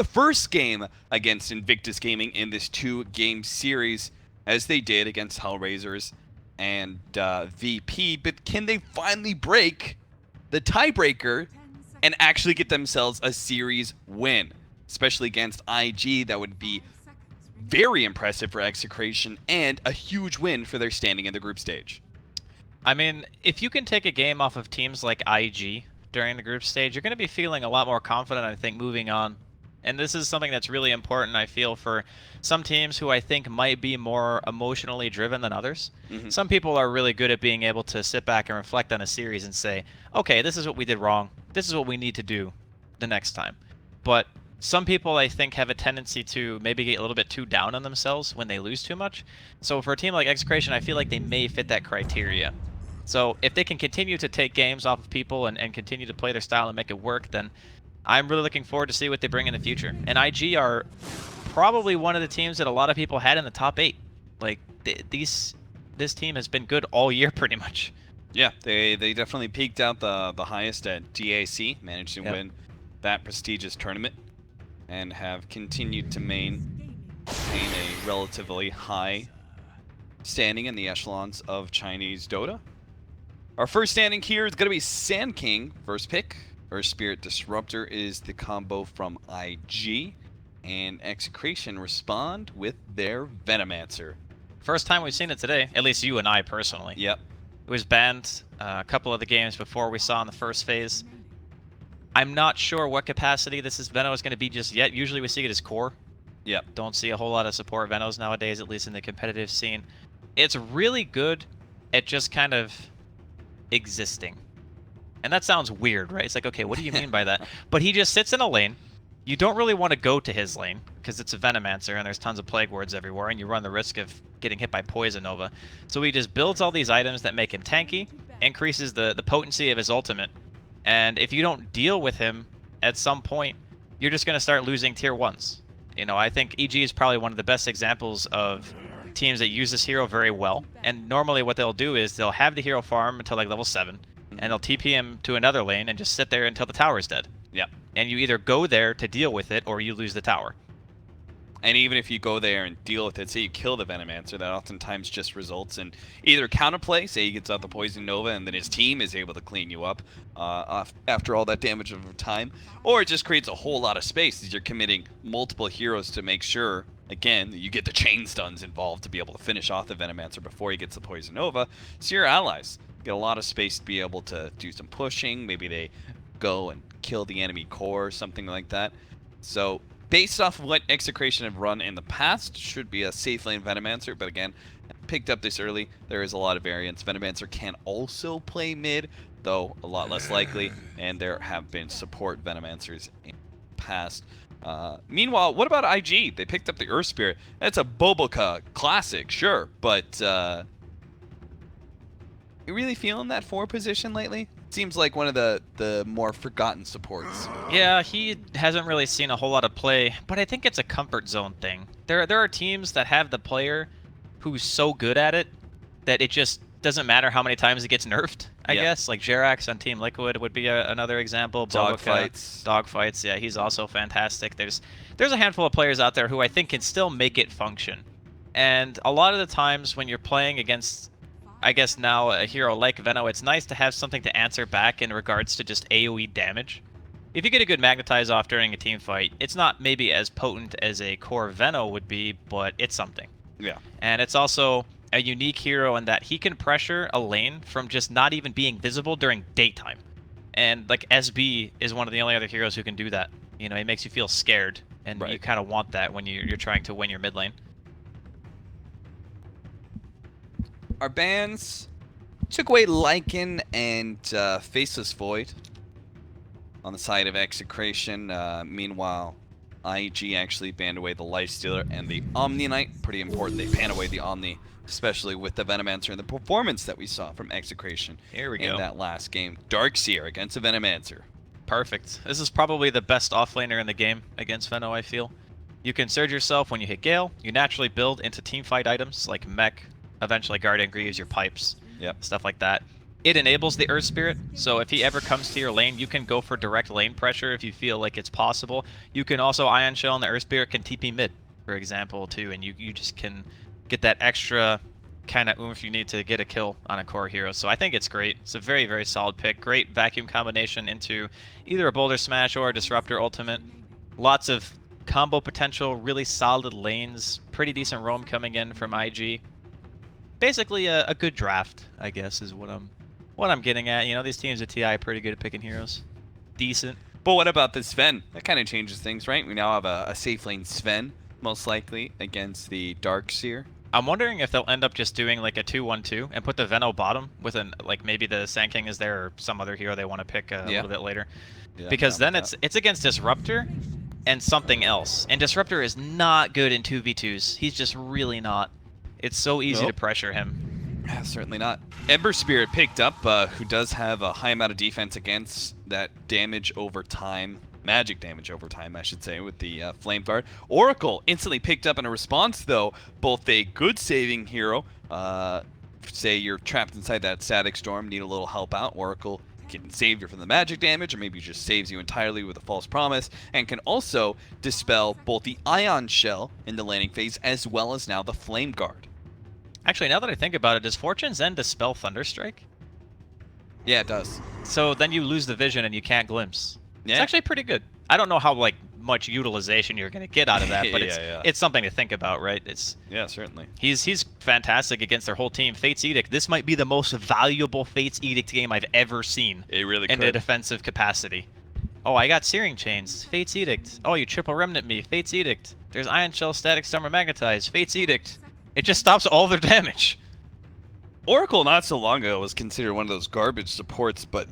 the first game against Invictus Gaming in this 2-game series, as they did against HellRaisers and VP. But can they finally break the tiebreaker and actually get themselves a series win? Especially against IG, that would be very impressive for Execration and a huge win for their standing in the group stage. I mean, if you can take a game off of teams like IG during the group stage, you're going to be feeling a lot more confident, I think, moving on. And this is something that's really important, I feel, for some teams who I think might be more emotionally driven than others. Some people are really good at being able to sit back and reflect on a series and say, okay, this is what we did wrong. This is what we need to do the next time. But some people, I think, have a tendency to maybe get a little bit too down on themselves when they lose too much. So for a team like Execration, I feel like they may fit that criteria. So if they can continue to take games off of people and continue to play their style and make it work, then I'm really looking forward to see what they bring in the future. And IG are probably one of the teams that a lot of people had in the top 8. Like, this team has been good all year, pretty much. Yeah, they definitely peaked out the highest at DAC, managed to win that prestigious tournament, and have continued to maintain a relatively high standing in the echelons of Chinese Dota. Our first standing here is going to be Sand King, first pick. Earth Spirit Disruptor is the combo from IG, and Execration respond with their Venomancer. First time we've seen it today, at least you and I personally. Yep. It was banned a couple of the games before we saw in the first phase. I'm not sure what capacity this Veno is going to be just yet. Usually we see it as core. Yep. Don't see a whole lot of support Venos nowadays, at least in the competitive scene. It's really good at just kind of existing. And that sounds weird, right? It's like, okay, what do you mean by that? But he just sits in a lane. You don't really want to go to his lane, because it's a Venomancer and there's tons of Plague Wards everywhere, and you run the risk of getting hit by Poison Nova. So he just builds all these items that make him tanky, increases the potency of his ultimate. And if you don't deal with him at some point, you're just going to start losing tier 1s. You know, I think EG is probably one of the best examples of teams that use this hero very well. And normally what they'll do is they'll have the hero farm until like level 7, and they'll TP him to another lane and just sit there until the tower's dead. Yep. And you either go there to deal with it, or you lose the tower. And even if you go there and deal with it, say you kill the Venomancer, that oftentimes just results in either counterplay, say he gets out the Poison Nova and then his team is able to clean you up after all that damage over time, or it just creates a whole lot of space as you're committing multiple heroes to make sure, again, that you get the chain stuns involved to be able to finish off the Venomancer before he gets the Poison Nova, so your allies get a lot of space to be able to do some pushing. Maybe they go and kill the enemy core, something like that. So based off of what Execration have run in the past, should be a safe lane Venomancer, but again, picked up this early. There is a lot of variance. Venomancer can also play mid, though a lot less likely, and there have been support Venomancers in the past. Meanwhile, what about IG? They picked up the Earth Spirit. That's a Boboka classic, sure, but you really feeling that 4 position lately? Seems like one of the more forgotten supports. Yeah, he hasn't really seen a whole lot of play, but I think it's a comfort zone thing. There are teams that have the player who's so good at it that it just doesn't matter how many times it gets nerfed, I guess. Like Jerax on Team Liquid would be another example. Dogfights. Dogfights, yeah, he's also fantastic. There's a handful of players out there who I think can still make it function. And a lot of the times when you're playing against, I guess now, a hero like Veno, it's nice to have something to answer back in regards to just AoE damage. If you get a good Magnetize off during a team fight, it's not maybe as potent as a core Veno would be, but it's something. Yeah. And it's also a unique hero in that he can pressure a lane from just not even being visible during daytime. And like SB is one of the only other heroes who can do that. You know, he makes you feel scared, and you kind of want that when you're trying to win your mid lane. Our bans took away Lycan and Faceless Void on the side of Execration. Meanwhile, IG actually banned away the Lifestealer and the Omni Knight. Pretty important they ban away the Omni, especially with the Venomancer and the performance that we saw from Execration Here we go. in that last game. Darkseer against a Venomancer. Perfect. This is probably the best offlaner in the game against Veno, I feel. You can surge yourself when you hit Gale. You naturally build into teamfight items like Mech, eventually Guardian Greaves, your pipes, stuff like that. it enables the Earth Spirit, so if he ever comes to your lane, you can go for direct lane pressure if you feel like it's possible. You can also Ion Shell, and the Earth Spirit can TP mid, for example, too, and you just can get that extra kind of oomph you need to get a kill on a core hero. So I think it's great. It's a very, very solid pick. Great vacuum combination into either a Boulder Smash or a Disruptor Ultimate. Lots of combo potential, really solid lanes, pretty decent roam coming in from IG. Basically a good draft, I guess, is what I'm getting at. You know, these teams at TI are pretty good at picking heroes. Decent. But what about the Sven? That kind of changes things, right? We now have a safe lane Sven, most likely, against the Darkseer. I'm wondering if they'll end up just doing like a 2-1-2 and put the Veno bottom with an, like, maybe the Sand King is there or some other hero they want to pick a little bit later. Yeah, because then it's against Disruptor and something else. And Disruptor is not good in 2v2s. He's just really not. It's so easy to pressure him. Yeah, certainly not. Ember Spirit picked up, who does have a high amount of defense against that damage over time. Magic damage over time, I should say, with the Flame Guard. Oracle instantly picked up in a response, though. Both a good saving hero, say you're trapped inside that Static Storm, need a little help out. Oracle can save you from the magic damage, or maybe just saves you entirely with a false promise, and can also dispel both the Ion Shell in the landing phase, as well as now the Flame Guard. Actually, now that I think about it, does Fortune's End dispel Thunderstrike? Yeah, it does. So then you lose the vision and you can't glimpse. Yeah. It's actually pretty good. I don't know how like much utilization you're going to get out of that, but it's something to think about, right? Yeah, certainly. He's fantastic against their whole team. Fate's Edict. This might be the most valuable Fate's Edict game I've ever seen. It really in a defensive capacity. Oh, I got Searing Chains. Fate's Edict. Oh, you triple remnant me. Fate's Edict. There's Ion Shell, Static Storm, or Magnetize. Fate's Edict. It just stops all their damage. Oracle, not so long ago, was considered one of those garbage supports, but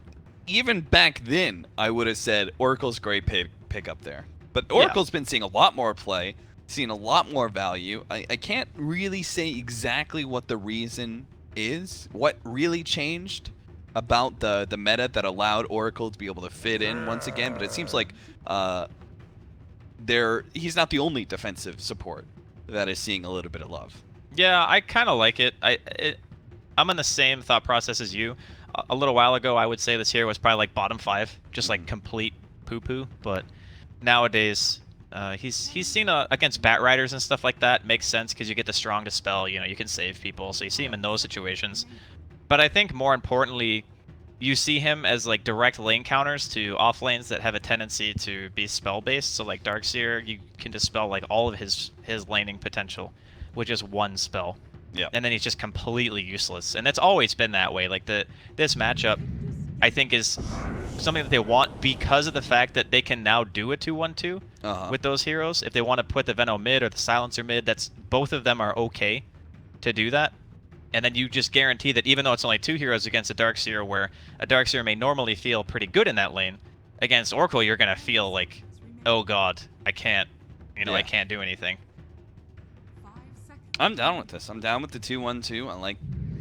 even back then, I would have said Oracle's great pick up there. But Oracle's been seeing a lot more play, seeing a lot more value. I can't really say exactly what the reason is, what really changed about the meta that allowed Oracle to be able to fit in once again, but it seems like he's not the only defensive support that is seeing a little bit of love. Yeah, I kind of like it. I'm in the same thought process as you. A little while ago, I would say this here was probably like bottom 5, just like complete poo-poo. But nowadays, he's seen against Bat Riders and stuff like that. Makes sense because you get the strong dispel. You know, you can save people, so you see him in those situations. But I think more importantly, you see him as like direct lane counters to off lanes that have a tendency to be spell based. So like Darkseer, you can dispel like all of his laning potential with just one spell. Yeah. And then he's just completely useless. And it's always been that way. Like this matchup, I think, is something that they want because of the fact that they can now do a 2-1-2 with those heroes. If they want to put the Veno mid or the Silencer mid, both of them are okay to do that. And then you just guarantee that even though it's only 2 heroes against a Darkseer, where a Darkseer may normally feel pretty good in that lane, against Oracle you're going to feel like, oh god, I can't, I can't do anything. I'm down with this. I'm down with the 2-1-2. I like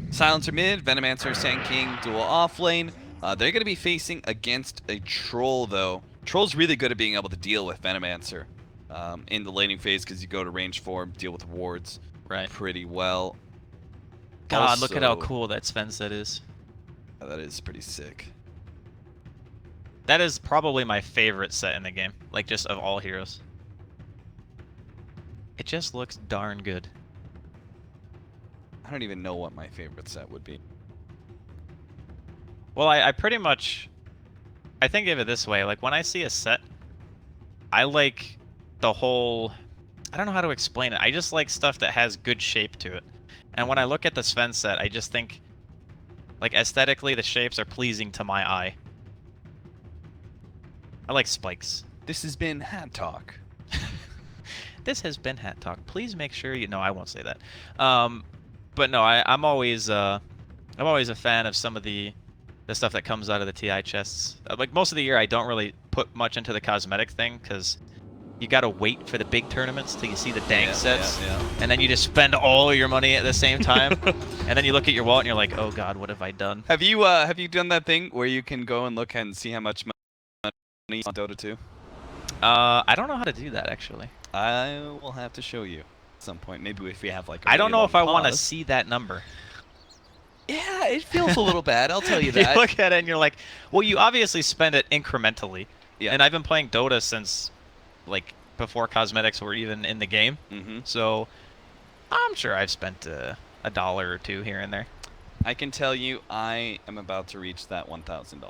Silencer mid, Venomancer, Sand King, dual off lane. They're going to be facing against a Troll, though. Troll's really good at being able to deal with Venomancer in the laning phase because you go to range 4, deal with wards pretty well. God, also, look at how cool that Sven set is. That is pretty sick. That is probably my favorite set in the game, like just of all heroes. It just looks darn good. I don't even know what my favorite set would be. Well, I pretty much, I think of it this way. Like when I see a set, I like the whole, I don't know how to explain it. I just like stuff that has good shape to it. And when I look at the Sven set, I just think, like, aesthetically, the shapes are pleasing to my eye. I like spikes. This has been Hat Talk. This has been Hat Talk. Please make sure you... No, I won't say that. But no, I'm always a fan of some of the stuff that comes out of the TI chests. Like, most of the year, I don't really put much into the cosmetic thing, because you gotta wait for the big tournaments till you see the dank sets, and then you just spend all your money at the same time, and then you look at your wallet and you're like, oh god, what have I done? Have you done that thing where you can go and look and see how much money on Dota 2? I don't know how to do that actually. I will have to show you at some point. Maybe if we have like. I don't know if I want to see that number. Yeah, it feels a little bad. I'll tell you You that. look at it and you're like, well, you obviously spend it incrementally. Yeah. And I've been playing Dota since, like, before cosmetics were even in the game. Mm-hmm. So I'm sure I've spent $1 or $2 here and there. I can tell you, I am about to reach that $1,000.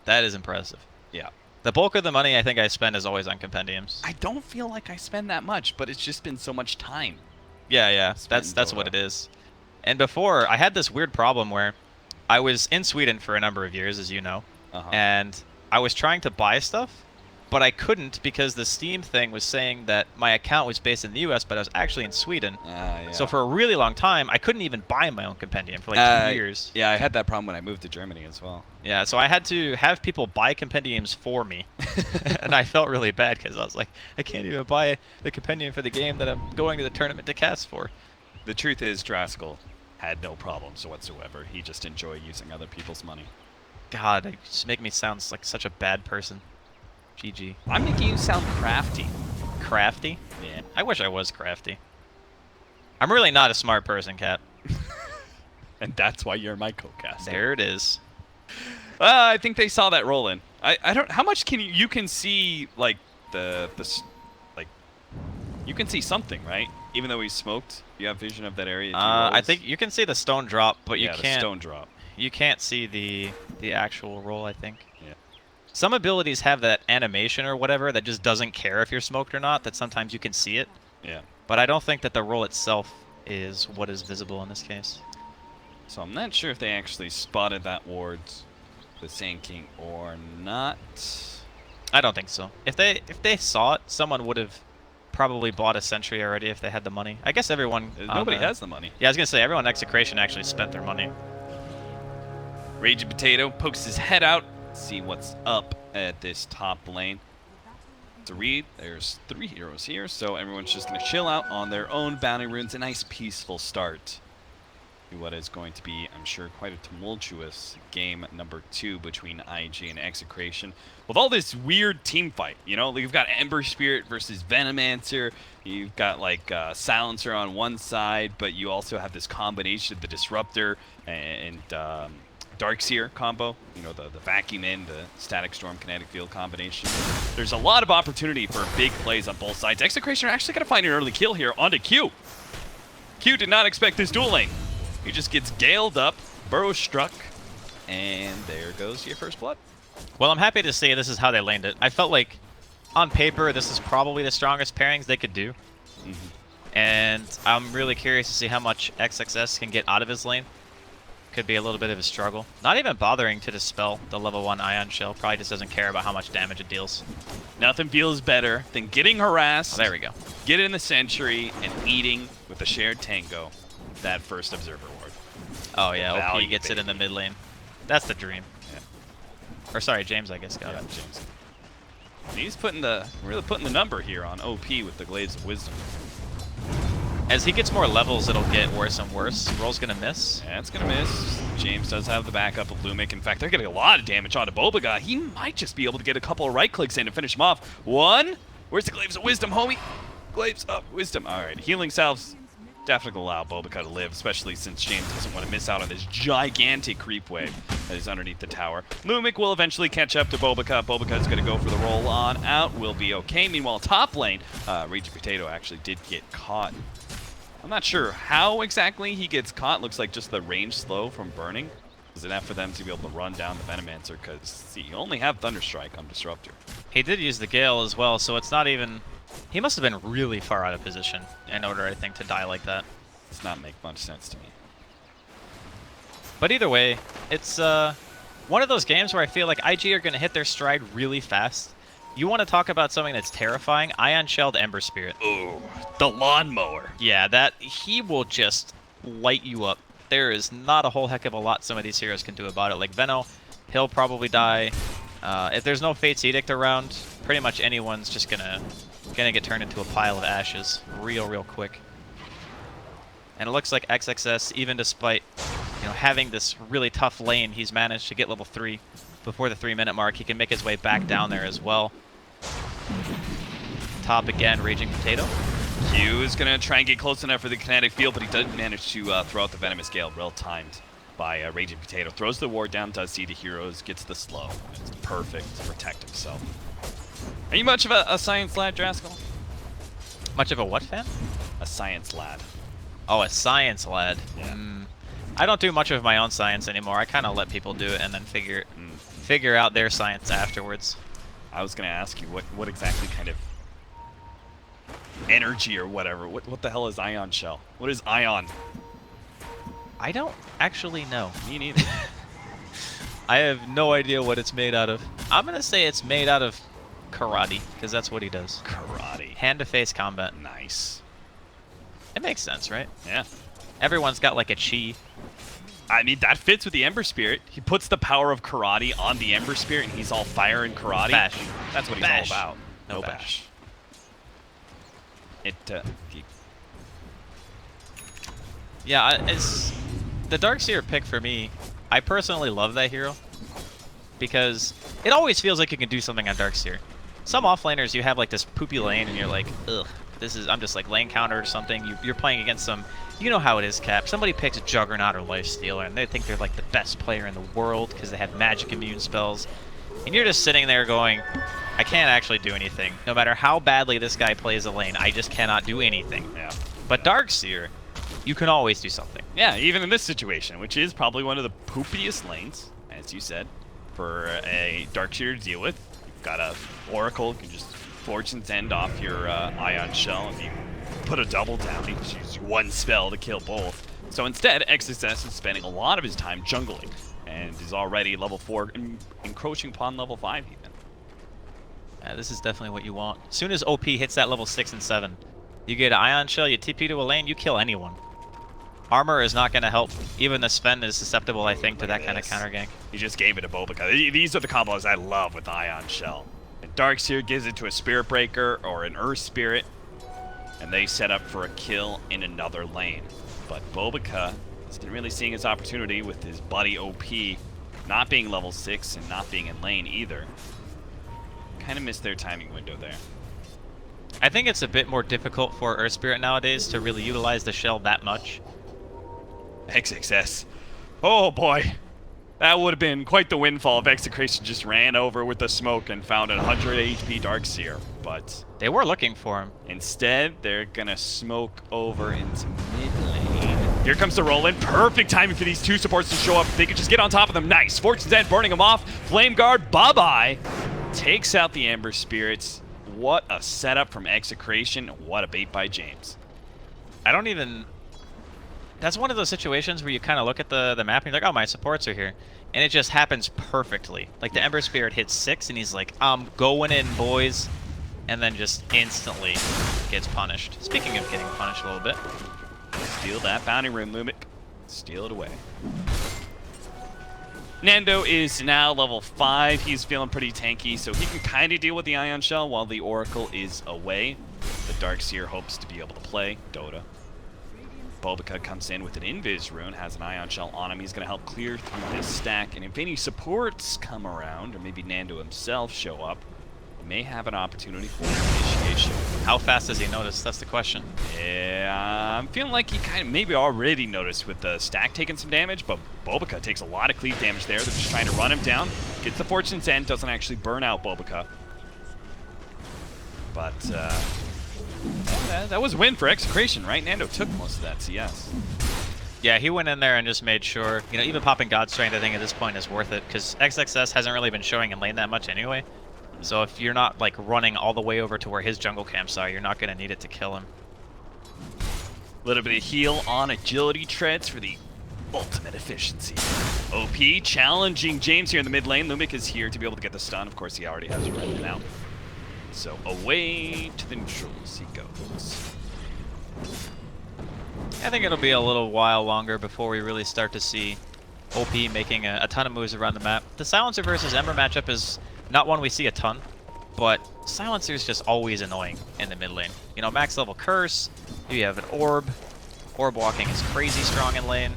That is impressive. Yeah. The bulk of the money I think I spend is always on compendiums. I don't feel like I spend that much, but it's just been so much time. Yeah. Spent That's Dota. what it is. And before, I had this weird problem where I was in Sweden for a number of years, as you know, and I was trying to buy stuff, but I couldn't because the Steam thing was saying that my account was based in the US, but I was actually in Sweden. Yeah. So for a really long time, I couldn't even buy my own compendium for like 2 years. Yeah, I had that problem when I moved to Germany as well. Yeah, so I had to have people buy compendiums for me. And I felt really bad because I was like, I can't even buy the compendium for the game that I'm going to the tournament to cast for. The truth is, Draskell had no problems whatsoever. He just enjoyed using other people's money. God, you just make me sound like such a bad person. GG. I'm making you sound crafty. Crafty? Yeah. I wish I was crafty. I'm really not a smart person, Cat. And that's why you're my co-caster. There it is. I think they saw that roll in. I don't. How much can you can see like like you can see something, right? Even though we smoked, you have vision of that area. I think you can see the stone drop, but you yeah, can't. The stone drop. You can't see the actual roll, I think. Yeah. Some abilities have that animation or whatever that just doesn't care if you're smoked or not. That sometimes you can see it. Yeah. But I don't think that the roll itself is what is visible in this case. So I'm not sure if they actually spotted that wards the Sand King or not. I don't think so. If they saw it, someone would have probably bought a sentry already if they had the money. I guess everyone... Nobody has the money. Yeah, I was going to say, everyone in Execration actually spent their money. Raging Potato pokes his head out, see what's up at this top lane. There's 3 heroes here, so everyone's just going to chill out on their own bounty runes. A nice peaceful start to what is going to be, I'm sure, quite a tumultuous game number 2 between IG and Execration. With all this weird team fight, you know, you've got Ember Spirit versus Venomancer, you've got like Silencer on one side, but you also have this combination of the Disruptor and Darkseer combo, you know, the vacuum in, the Static Storm Kinetic Field combination. There's a lot of opportunity for big plays on both sides. Execration are actually going to find an early kill here onto Q. Q did not expect this duel lane. He just gets galed up, burrow struck, and there goes your first blood. Well, I'm happy to say this is how they laned it. I felt like, on paper, this is probably the strongest pairings they could do. And I'm really curious to see how much XXS can get out of his lane. Could be a little bit of a struggle. Not even bothering to dispel the level 1 Ion Shell. Probably just doesn't care about how much damage it deals. Nothing feels better than getting harassed. Oh, there we go. Get in the Sentry and eating with the shared Tango that first Observer Ward. Oh yeah, OP Value, gets baby. it in the mid lane. That's the dream. Yeah. Or sorry, James, I guess got it. James. And he's really putting the number here on OP with the Glaives of Wisdom. As he gets more levels, it'll get worse and worse. Roll's gonna miss. Yeah, it's gonna miss. James does have the backup of Lumic. In fact, they're getting a lot of damage onto Bobaga. He might just be able to get a couple of right clicks in to finish him off. One. Where's the Glaives of Wisdom, homie? Glaives of Wisdom. All right, healing salves definitely allow Bobaga to live, especially since James doesn't want to miss out on this gigantic creep wave that is underneath the tower. Lumic will eventually catch up to Bobaga. Bobaga going to go for the roll on out. Will be okay. Meanwhile, top lane, Raging Potato actually did get caught. I'm not sure how exactly he gets caught. Looks like just the range slow from burning is enough for them to be able to run down the Venomancer, because you only have Thunderstrike on Disruptor. He did use the Gale as well, so it's not even... He must have been really far out of position in order, I think, to die like that. Does not make much sense to me. But either way, it's one of those games where I feel like IG are going to hit their stride really fast. You want to talk about something that's terrifying? Ion Shelled Ember Spirit. Ooh, the lawnmower. Yeah, that he will just light you up. There is not a whole heck of a lot some of these heroes can do about it. Like Veno, he'll probably die. If there's no Fate's Edict around, pretty much anyone's just gonna get turned into a pile of ashes real quick. And it looks like XXS, even despite having this really tough lane, he's managed to get level 3 before the 3-minute mark. He can make his way back down there as well. Top again, Raging Potato. Q is going to try and get close enough for the kinetic field, but he doesn't manage to throw out the Venomous Gale. Well timed by Raging Potato. Throws the ward down, does see the heroes, gets the slow. It's perfect to protect himself. Are you much of a science lad, Draskell? Much of a what fan? A science lad. Oh, a science lad. Yeah. I don't do much of my own science anymore. I kind of let people do it and then figure out their science afterwards. I was going to ask you, what exactly kind of energy or whatever, what the hell is Ion Shell? What is Ion? I don't actually know. Me neither. I have no idea what it's made out of. I'm going to say it's made out of karate, because that's what he does. Karate. Hand-to-face combat. Nice. It makes sense, right? Yeah. Everyone's got like a chi. I mean, that fits with the Ember Spirit. He puts the power of karate on the Ember Spirit, and he's all fire and karate. Bash. That's what Bash. he's all about. No bash. Yeah, it's the Darkseer pick for me. I personally love that hero because it always feels like you can do something on Darkseer. Some offlaners, you have like this poopy lane, and you're like, ugh, I'm just like lane counter or something. You're playing against some, you know how it is, Cap. Somebody picks Juggernaut or Lifestealer, and they think they're like the best player in the world because they have magic immune spells, and you're just sitting there going, I can't actually do anything. No matter how badly this guy plays a lane, I just cannot do anything. Yeah. But Darkseer, you can always do something. Yeah, even in this situation, which is probably one of the poopiest lanes, as you said, for a Darkseer to deal with. You've got a Oracle, you can just Fortune's End off your Ion Shell, and you put a double down, you just use one spell to kill both. So instead, XSS is spending a lot of his time jungling, and is already level 4, encroaching upon level 5 even. This is definitely what you want. As soon as OP hits that level 6 and 7, you get an Ion Shell, you TP to a lane, you kill anyone. Armor is not going to help. Even the Sven is susceptible, I think, to that kind of counter gank. He just gave it to Bobica. These are the combos I love with Ion Shell. And Darkseer gives it to a Spirit Breaker or an Earth Spirit, and they set up for a kill in another lane. But Bobica isn't really seeing his opportunity with his buddy OP not being level 6 and not being in lane either. Kind of missed their timing window there. I think it's a bit more difficult for Earth Spirit nowadays to really utilize the shell that much. XXS. Oh boy. That would have been quite the windfall if Execration just ran over with the smoke and found a 100 HP Darkseer. But they were looking for him. Instead, they're gonna smoke over into mid lane. Here comes the roll-in. Perfect timing for these two supports to show up. They could just get on top of them. Nice. Fortune's End burning them off. Flame Guard, bye-bye. Takes out the Ember Spirits. What a setup from Execration. What a bait by James. That's one of those situations where you kind of look at the map and you're like, oh, my supports are here. And it just happens perfectly. Like the Ember Spirit hits 6 and he's like, I'm going in, boys. And then just instantly gets punished. Speaking of getting punished a little bit. Steal that bounty rune, Lumic. Steal it away. Nando is now level 5. He's feeling pretty tanky, so he can kind of deal with the Ion Shell while the Oracle is away. The Darkseer hopes to be able to play Dota. Bobica comes in with an Invis rune, has an Ion Shell on him. He's going to help clear through this stack, and if any supports come around, or maybe Nando himself show up, he may have an opportunity for initiation. How fast does he notice? That's the question. Yeah, I'm feeling like he kind of maybe already noticed with the stack taking some damage, but Bobica takes a lot of cleave damage there. They're just trying to run him down. Gets the Fortune's End, doesn't actually burn out Bobica. But, that was a win for Execration, right? Nando took most of that CS. Yeah, he went in there and just made sure, you know, even popping God Strength I think at this point is worth it, because XXS hasn't really been showing in lane that much anyway. So if you're not like running all the way over to where his jungle camps are, you're not going to need it to kill him. A little bit of heal on agility treads for the ultimate efficiency. OP challenging James here in the mid lane. Lumic is here to be able to get the stun. Of course, he already has it right now. So away to the neutrals he goes. I think it'll be a little while longer before we really start to see OP making a ton of moves around the map. The Silencer versus Ember matchup is not one we see a ton, but Silencer is just always annoying in the mid lane. You know, max level Curse, you have an Orb. Orb walking is crazy strong in lane.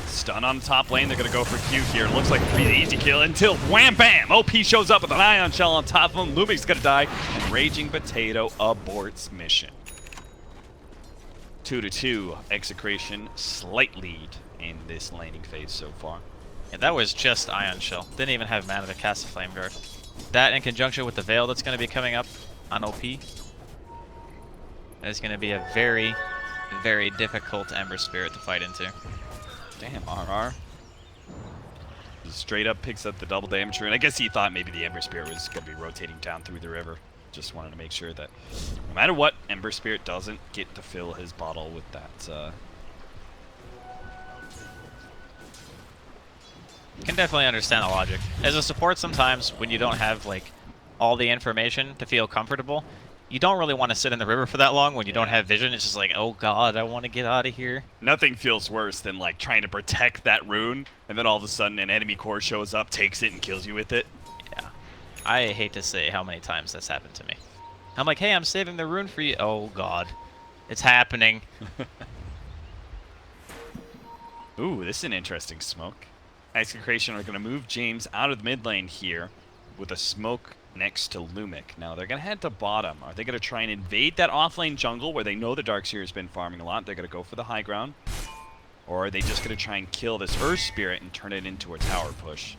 Stun on the top lane, they're going to go for Q here. Looks like a pretty easy kill until wham bam! OP shows up with an Ion Shell on top of him. Lumic's going to die, and Raging Potato aborts mission. 2-2. Execration slight lead in this laning phase so far. Yeah, that was just Ion Shell. Didn't even have mana to cast a Flame Guard. That in conjunction with the Veil that's going to be coming up on OP. It's going to be a very, very difficult Ember Spirit to fight into. Damn, RR. Straight up picks up the double damage, and I guess he thought maybe the Ember Spirit was going to be rotating down through the river. Just wanted to make sure that no matter what, Ember Spirit doesn't get to fill his bottle with that. Can definitely understand the logic. As a support, sometimes when you don't have like all the information to feel comfortable, you don't really want to sit in the river for that long when you don't have vision. It's just like, oh god, I want to get out of here. Nothing feels worse than like trying to protect that rune, and then all of a sudden an enemy core shows up, takes it, and kills you with it. Yeah. I hate to say how many times that's happened to me. I'm like, hey, I'm saving the rune for you. Oh god. It's happening. Ooh, this is an interesting smoke. Execration are going to move James out of the mid lane here with a smoke next to Lumic. Now, they're going to head to bottom. Are they going to try and invade that offlane jungle where they know the Darkseer has been farming a lot? They're going to go for the high ground. Or are they just going to try and kill this Earth Spirit and turn it into a tower push?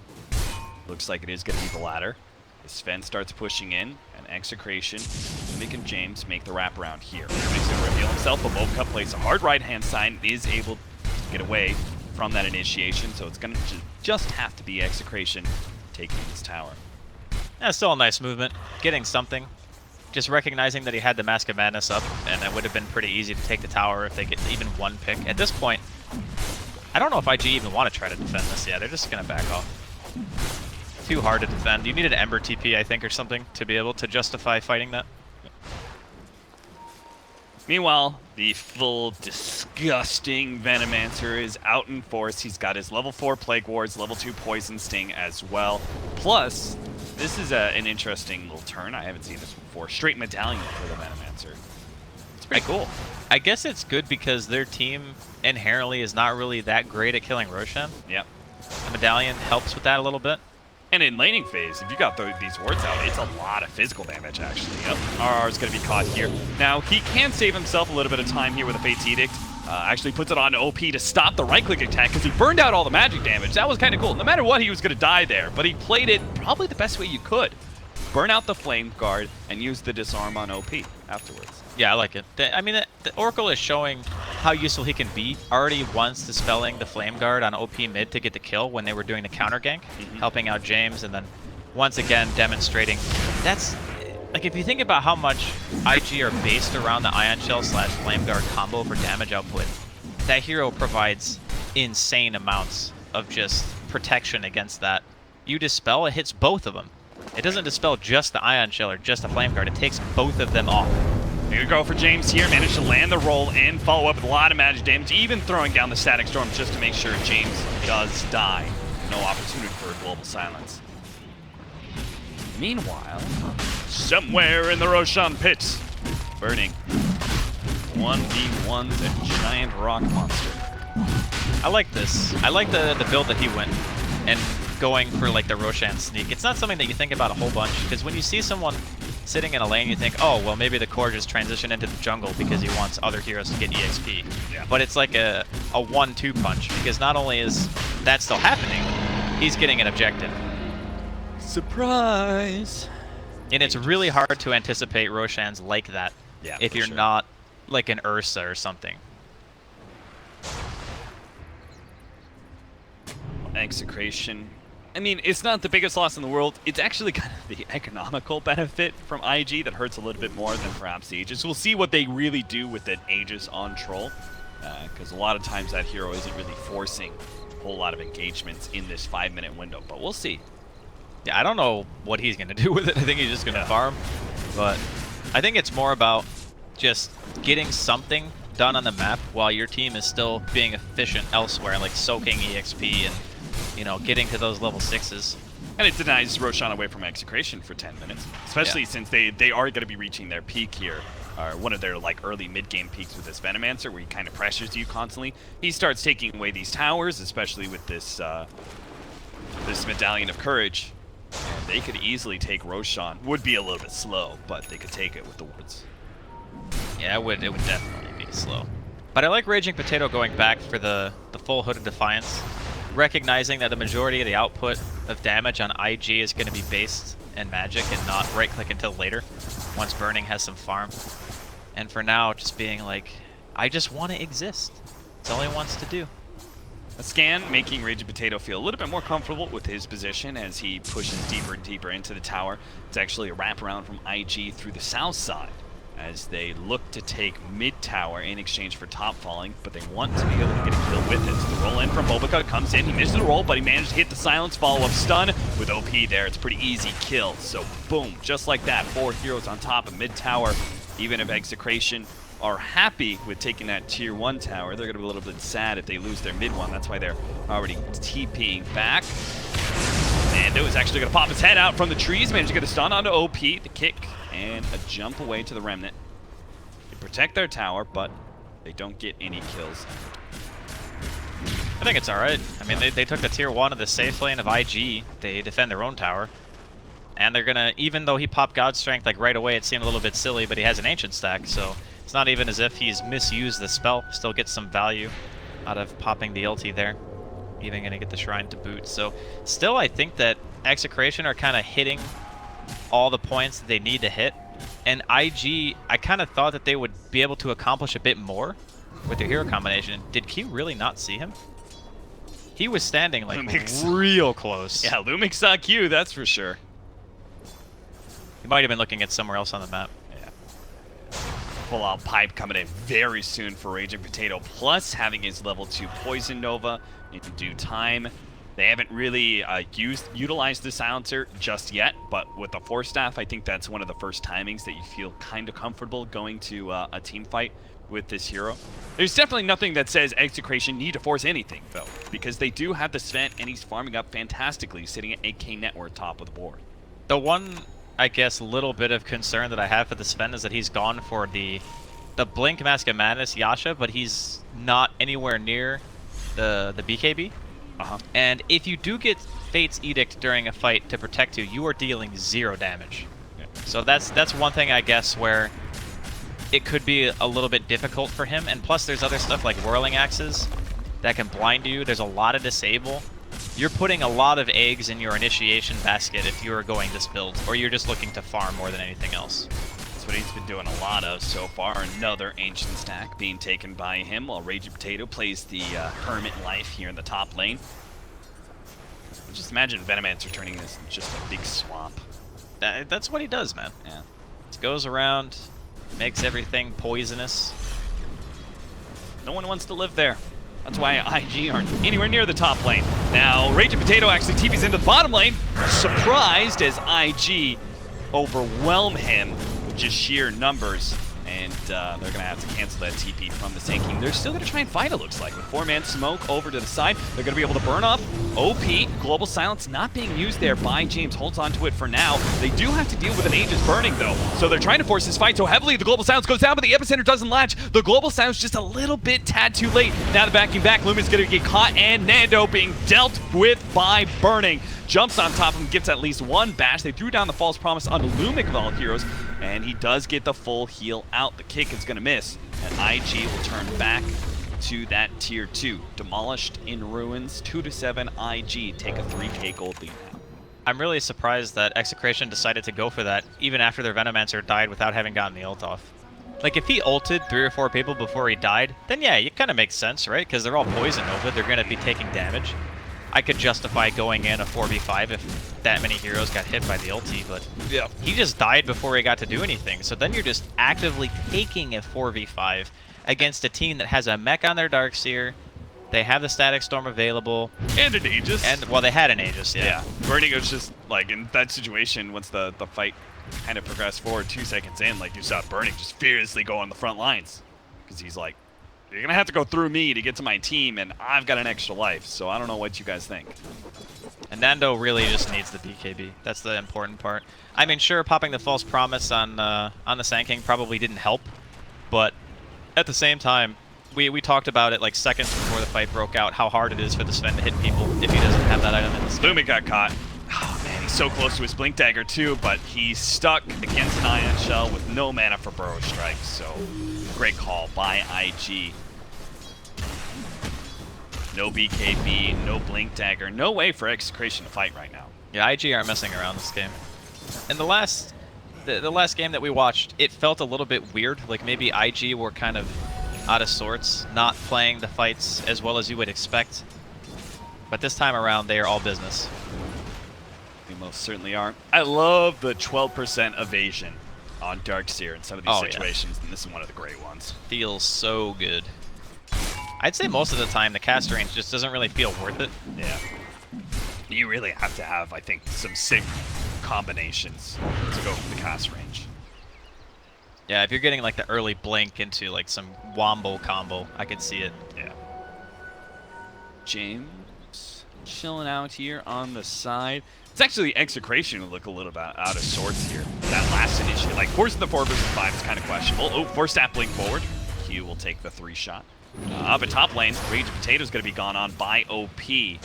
Looks like it is going to be the latter. Sven starts pushing in, and Execration, Lumic and James make the wraparound here. Lumic's going to reveal himself, but Mocha plays a hard right-hand side and is able to get away from that initiation, so it's going to just have to be Execration taking this tower. That's still a nice movement. Getting something. Just recognizing that he had the Mask of Madness up, and it would have been pretty easy to take the tower if they get even one pick. At this point, I don't know if IG even want to try to defend this yet. They're just going to back off. Too hard to defend. You need an Ember TP, I think, or something to be able to justify fighting that. Meanwhile, the full, disgusting Venomancer is out in force. He's got his level 4 Plague Wards, level 2 Poison Sting as well. Plus, this is an interesting little turn. I haven't seen this before. Straight Medallion for the Venomancer. It's pretty cool. I guess it's good because their team inherently is not really that great at killing Roshan. Yep. The Medallion helps with that a little bit. And in laning phase, if you got these wards out, it's a lot of physical damage, actually. Yep, RR is going to be caught here. Now, he can save himself a little bit of time here with a Fate's Edict. Actually puts it on OP to stop the right-click attack because he burned out all the magic damage. That was kind of cool. No matter what, he was going to die there, but he played it probably the best way you could. Burn out the Flame Guard and use the Disarm on OP afterwards. Yeah, I like it. I mean, the Oracle is showing how useful he can be. Already once dispelling the Flame Guard on OP mid to get the kill when they were doing the counter gank, helping out James, and then once again demonstrating. That's, like, if you think about how much IG are based around the Ion Shell / Flame Guard combo for damage output, that hero provides insane amounts of just protection against that. You dispel, it hits both of them. It doesn't dispel just the Ion Shell or just the Flame Guard, it takes both of them off. Here we go for James here, managed to land the roll and follow up with a lot of magic damage, even throwing down the Static Storm just to make sure James does die. No opportunity for a global silence. Meanwhile, somewhere in the Roshan pit, burning 1v1's a giant rock monster. I like this. I like the build that he went and going for like the Roshan sneak. It's not something that you think about a whole bunch, because when you see someone sitting in a lane, you think, oh, well, maybe the core just transitioned into the jungle because he wants other heroes to get EXP. Yeah. But it's like a 1-2 punch, because not only is that still happening, he's getting an objective. Surprise! And it's really hard to anticipate Roshans like that if you're not like an Ursa or something. Execration. I mean, it's not the biggest loss in the world. It's actually kind of the economical benefit from IG that hurts a little bit more than perhaps the Aegis. We'll see what they really do with an Aegis on Troll, because a lot of times that hero isn't really forcing a whole lot of engagements in this 5-minute window, but we'll see. Yeah, I don't know what he's going to do with it. I think he's just going to farm, but I think it's more about just getting something done on the map while your team is still being efficient elsewhere, like soaking EXP and, you know, getting to those level 6s. And it denies Roshan away from Execration for 10 minutes, especially since they are going to be reaching their peak here, or one of their like early mid-game peaks with this Venomancer, where he kind of pressures you constantly. He starts taking away these towers, especially with this this Medallion of Courage. And they could easily take Roshan. Would be a little bit slow, but they could take it with the wards. Yeah, it would definitely be slow. But I like Raging Potato going back for the full Hooded Defiance, recognizing that the majority of the output of damage on IG is going to be based in magic and not right-click until later, once Burning has some farm. And for now, just being like, I just want to exist. That's all he wants to do. A scan making Raging Potato feel a little bit more comfortable with his position as he pushes deeper and deeper into the tower. It's actually a wraparound from IG through the south side as they look to take mid tower in exchange for top falling, but they want to be able to get a kill with it. So the roll in from Bobica comes in, he misses the roll, but he managed to hit the silence follow-up stun with OP there. It's a pretty easy kill. So boom, just like that, 4 heroes on top of mid tower. Even if Execration are happy with taking that tier 1 tower, they're going to be a little bit sad if they lose their mid one. That's why they're already TPing back. Nando is actually going to pop his head out from the trees, managed to get a stun onto OP, the kick, and a jump away to the Remnant. They protect their tower, but they don't get any kills. I think it's alright. I mean, they took the tier 1 of the safe lane of IG. They defend their own tower. And they're going to, even though he popped God Strength like right away, it seemed a little bit silly, but he has an Ancient stack, so it's not even as if he's misused the spell. Still gets some value out of popping the ulti there. Even going to get the Shrine to boot. So still, I think that Execration are kind of hitting all the points that they need to hit. And IG, I kind of thought that they would be able to accomplish a bit more with their hero combination. Did Q really not see him? He was standing like real close. Yeah, Lumix saw Q, that's for sure. He might have been looking at somewhere else on the map. Yeah. Full-out pipe coming in very soon for Raging Potato, plus having his level 2 Poison Nova in due time. They haven't really utilized the silencer just yet, but with the Force Staff, I think that's one of the first timings that you feel kind of comfortable going to a team fight with this hero. There's definitely nothing that says Execration need to force anything, though, because they do have the Sven, and he's farming up fantastically, sitting at 8k net worth top of the board. The one, I guess, little bit of concern that I have for the Sven is that he's gone for the Blink Mask of Madness Yasha, but he's not anywhere near the BKB. And if you do get Fate's Edict during a fight to protect you, you are dealing 0 damage. Yeah. So that's one thing, I guess, where it could be a little bit difficult for him. And plus there's other stuff like Whirling Axes that can blind you. There's a lot of disable. You're putting a lot of eggs in your initiation basket if you're going this build, or you're just looking to farm more than anything else. That's what he's been doing a lot of so far. Another Ancient stack being taken by him while Raging Potato plays the Hermit life here in the top lane. Just imagine Venomancer turning this into just a big swamp. That's what he does, man. Yeah. He goes around, makes everything poisonous. No one wants to live there. That's why IG aren't anywhere near the top lane. Now, Raging Potato actually TPs into the bottom lane. Surprised as IG overwhelm him with just sheer numbers. And they're going to have to cancel that TP from the Sand King. They're still going to try and fight, it looks like. With 4-man smoke over to the side, they're going to be able to burn up OP. Global Silence not being used there by James. Holds on to it for now. They do have to deal with an Aegis burning, though. So they're trying to force this fight so heavily. The Global Silence goes down, but the Epicenter doesn't latch. The Global Silence just a little bit tad too late. Now the backing back. Lumen's going to get caught, and Nando being dealt with by burning. Jumps on top of him, gets at least one bash. They threw down the False Promise on the Lumic of all heroes, and he does get the full heal out. The kick is going to miss, and IG will turn back to that tier 2. Demolished in ruins, 2-7 IG take a 3k gold lead now. I'm really surprised that Execration decided to go for that even after their Venomancer died without having gotten the ult off. Like, if he ulted 3 or 4 people before he died, then yeah, it kind of makes sense, right? Because they're all poison over, they're going to be taking damage. I could justify going in a 4v5 if that many heroes got hit by the ulti, but yeah, he just died before he got to do anything. So then you're just actively taking a 4v5 against a team that has a mech on their Darkseer. They have the Static Storm available. And an Aegis. And, well, they had an Aegis, yeah. Yeah, Burning was just, like, in that situation, once the fight kind of progressed forward 2 seconds in, like, you saw Burning just furiously go on the front lines. Because he's like, you're going to have to go through me to get to my team, and I've got an extra life, so I don't know what you guys think. And Nando really just needs the BKB. That's the important part. I mean, sure, popping the False Promise on the Sand King probably didn't help, but at the same time, we talked about it like seconds before the fight broke out, how hard it is for the Sven to hit people if he doesn't have that item in his game. Lumic got caught. Oh man, he's so close to his Blink Dagger too, but he's stuck against an Ion Shell with no mana for Burrow Strike, so great call by IG. No BKB, no Blink Dagger, no way for Execration to fight right now. Yeah, IG aren't messing around this game. And the last game that we watched, it felt a little bit weird. Like maybe IG were kind of out of sorts, not playing the fights as well as you would expect. But this time around, they are all business. They most certainly are. I love the 12% evasion on Darkseer in some of these situations, and this is one of the great ones. Feels so good. I'd say most of the time the cast range just doesn't really feel worth it. Yeah. You really have to have, I think, some sick combinations to go for the cast range. Yeah, if you're getting like the early blink into like some wombo combo, I could see it. Yeah. James chilling out here on the side. It's actually Execration who look a little bit out of sorts here. That last initiative, like forcing the 4 versus 5 is kind of questionable. Oh, forced that blink forward. Q will take the 3 shot. Up at top lane, Rage of Potatoes going to be gone on by OP.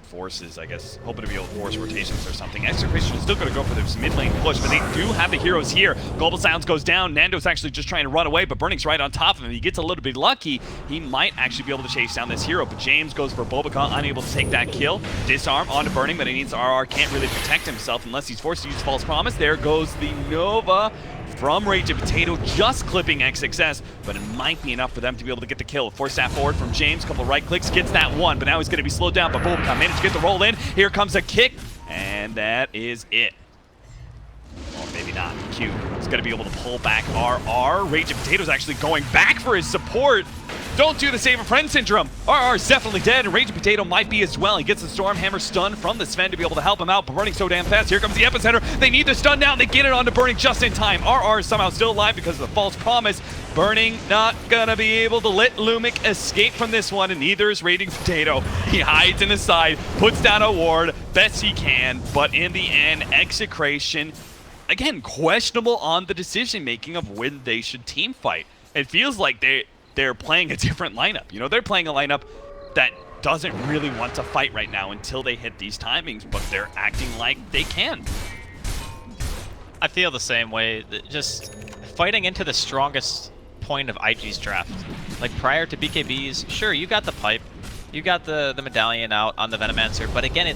Forces, I guess, hoping to be able to force rotations or something. Execration is still going to go for this mid lane push, but they do have the heroes here. Global Sounds goes down. Nando's actually just trying to run away, but Burning's right on top of him. He gets a little bit lucky. He might actually be able to chase down this hero, but James goes for Bobica, unable to take that kill. Disarm onto Burning, but he needs RR. Can't really protect himself unless he's forced to use False Promise. There goes the Nova from Rage of Potato, just clipping XXS, but it might be enough for them to be able to get the kill. Force that forward from James, couple right clicks, gets that one, but now he's going to be slowed down, but Bobica managed to get the roll in. Here comes a kick, and that is it. Or maybe not. Q is going to be able to pull back RR. Rage of Potato's actually going back for his support. Don't do the save a friend syndrome. RR is definitely dead, and Rage of Potato might be as well. He gets the Stormhammer stun from the Sven to be able to help him out, but Burning so damn fast. Here comes the epicenter. They need the stun down. They get it onto Burning just in time. RR is somehow still alive because of the false promise. Burning not gonna be able to let Lumic escape from this one, and neither is Rage of Potato. He hides in the side, puts down a ward best he can, but in the end, Execration, again, questionable on the decision-making of when they should team fight. It feels like they're playing a different lineup. You know, they're playing a lineup that doesn't really want to fight right now until they hit these timings, but they're acting like they can. I feel the same way. Just fighting into the strongest point of IG's draft. Like prior to BKBs, sure, you got the pipe, you got the medallion out on the Venomancer, but again,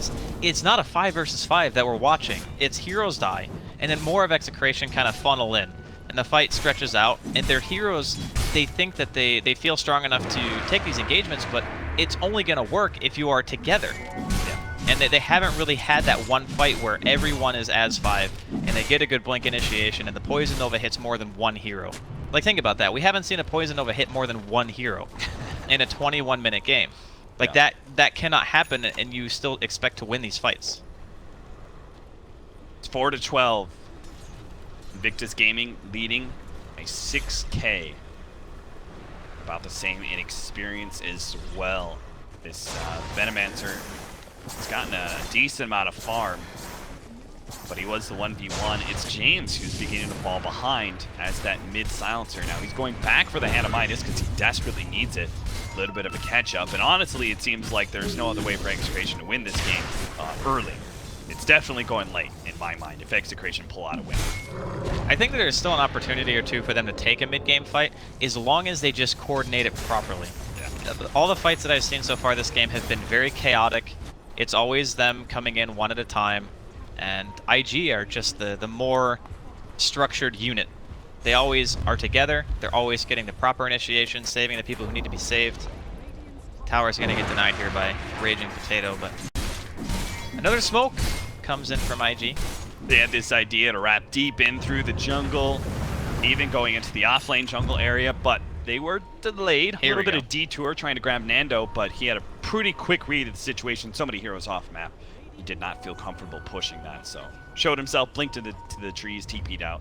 it's not a 5 versus 5 that we're watching. It's heroes die, and then more of Execration kind of funnel in. And the fight stretches out, and their heroes, they think that they feel strong enough to take these engagements, but it's only going to work if you are together. Yeah. And they haven't really had that one fight where everyone is as 5, and they get a good blink initiation, and the Poison Nova hits more than one hero. Like, think about that. We haven't seen a Poison Nova hit more than one hero in a 21-minute game. Like, yeah. that cannot happen, and you still expect to win these fights. It's 4-12. Invictus Gaming leading a 6K. About the same in experience as well. This Venomancer has gotten a decent amount of farm, but he was the 1v1. It's James who's beginning to fall behind as that mid-silencer. Now he's going back for the Hand of Midas because he desperately needs it. A little bit of a catch-up, and honestly it seems like there's no other way for Execration to win this game early. It's definitely going late, in my mind, if Execration pull out a win. I think there's still an opportunity or two for them to take a mid-game fight, as long as they just coordinate it properly. Yeah. All the fights that I've seen so far this game have been very chaotic. It's always them coming in one at a time, and IG are just the more structured unit. They always are together, they're always getting the proper initiation, saving the people who need to be saved. Tower's gonna get denied here by Raging Potato, but another smoke comes in from IG. They had this idea to wrap deep in through the jungle, even going into the offlane jungle area, but they were delayed. A little bit of detour trying to grab Nando, but he had a pretty quick read of the situation. So many heroes off map. He did not feel comfortable pushing that, so showed himself, blinked to the trees, TP'd out.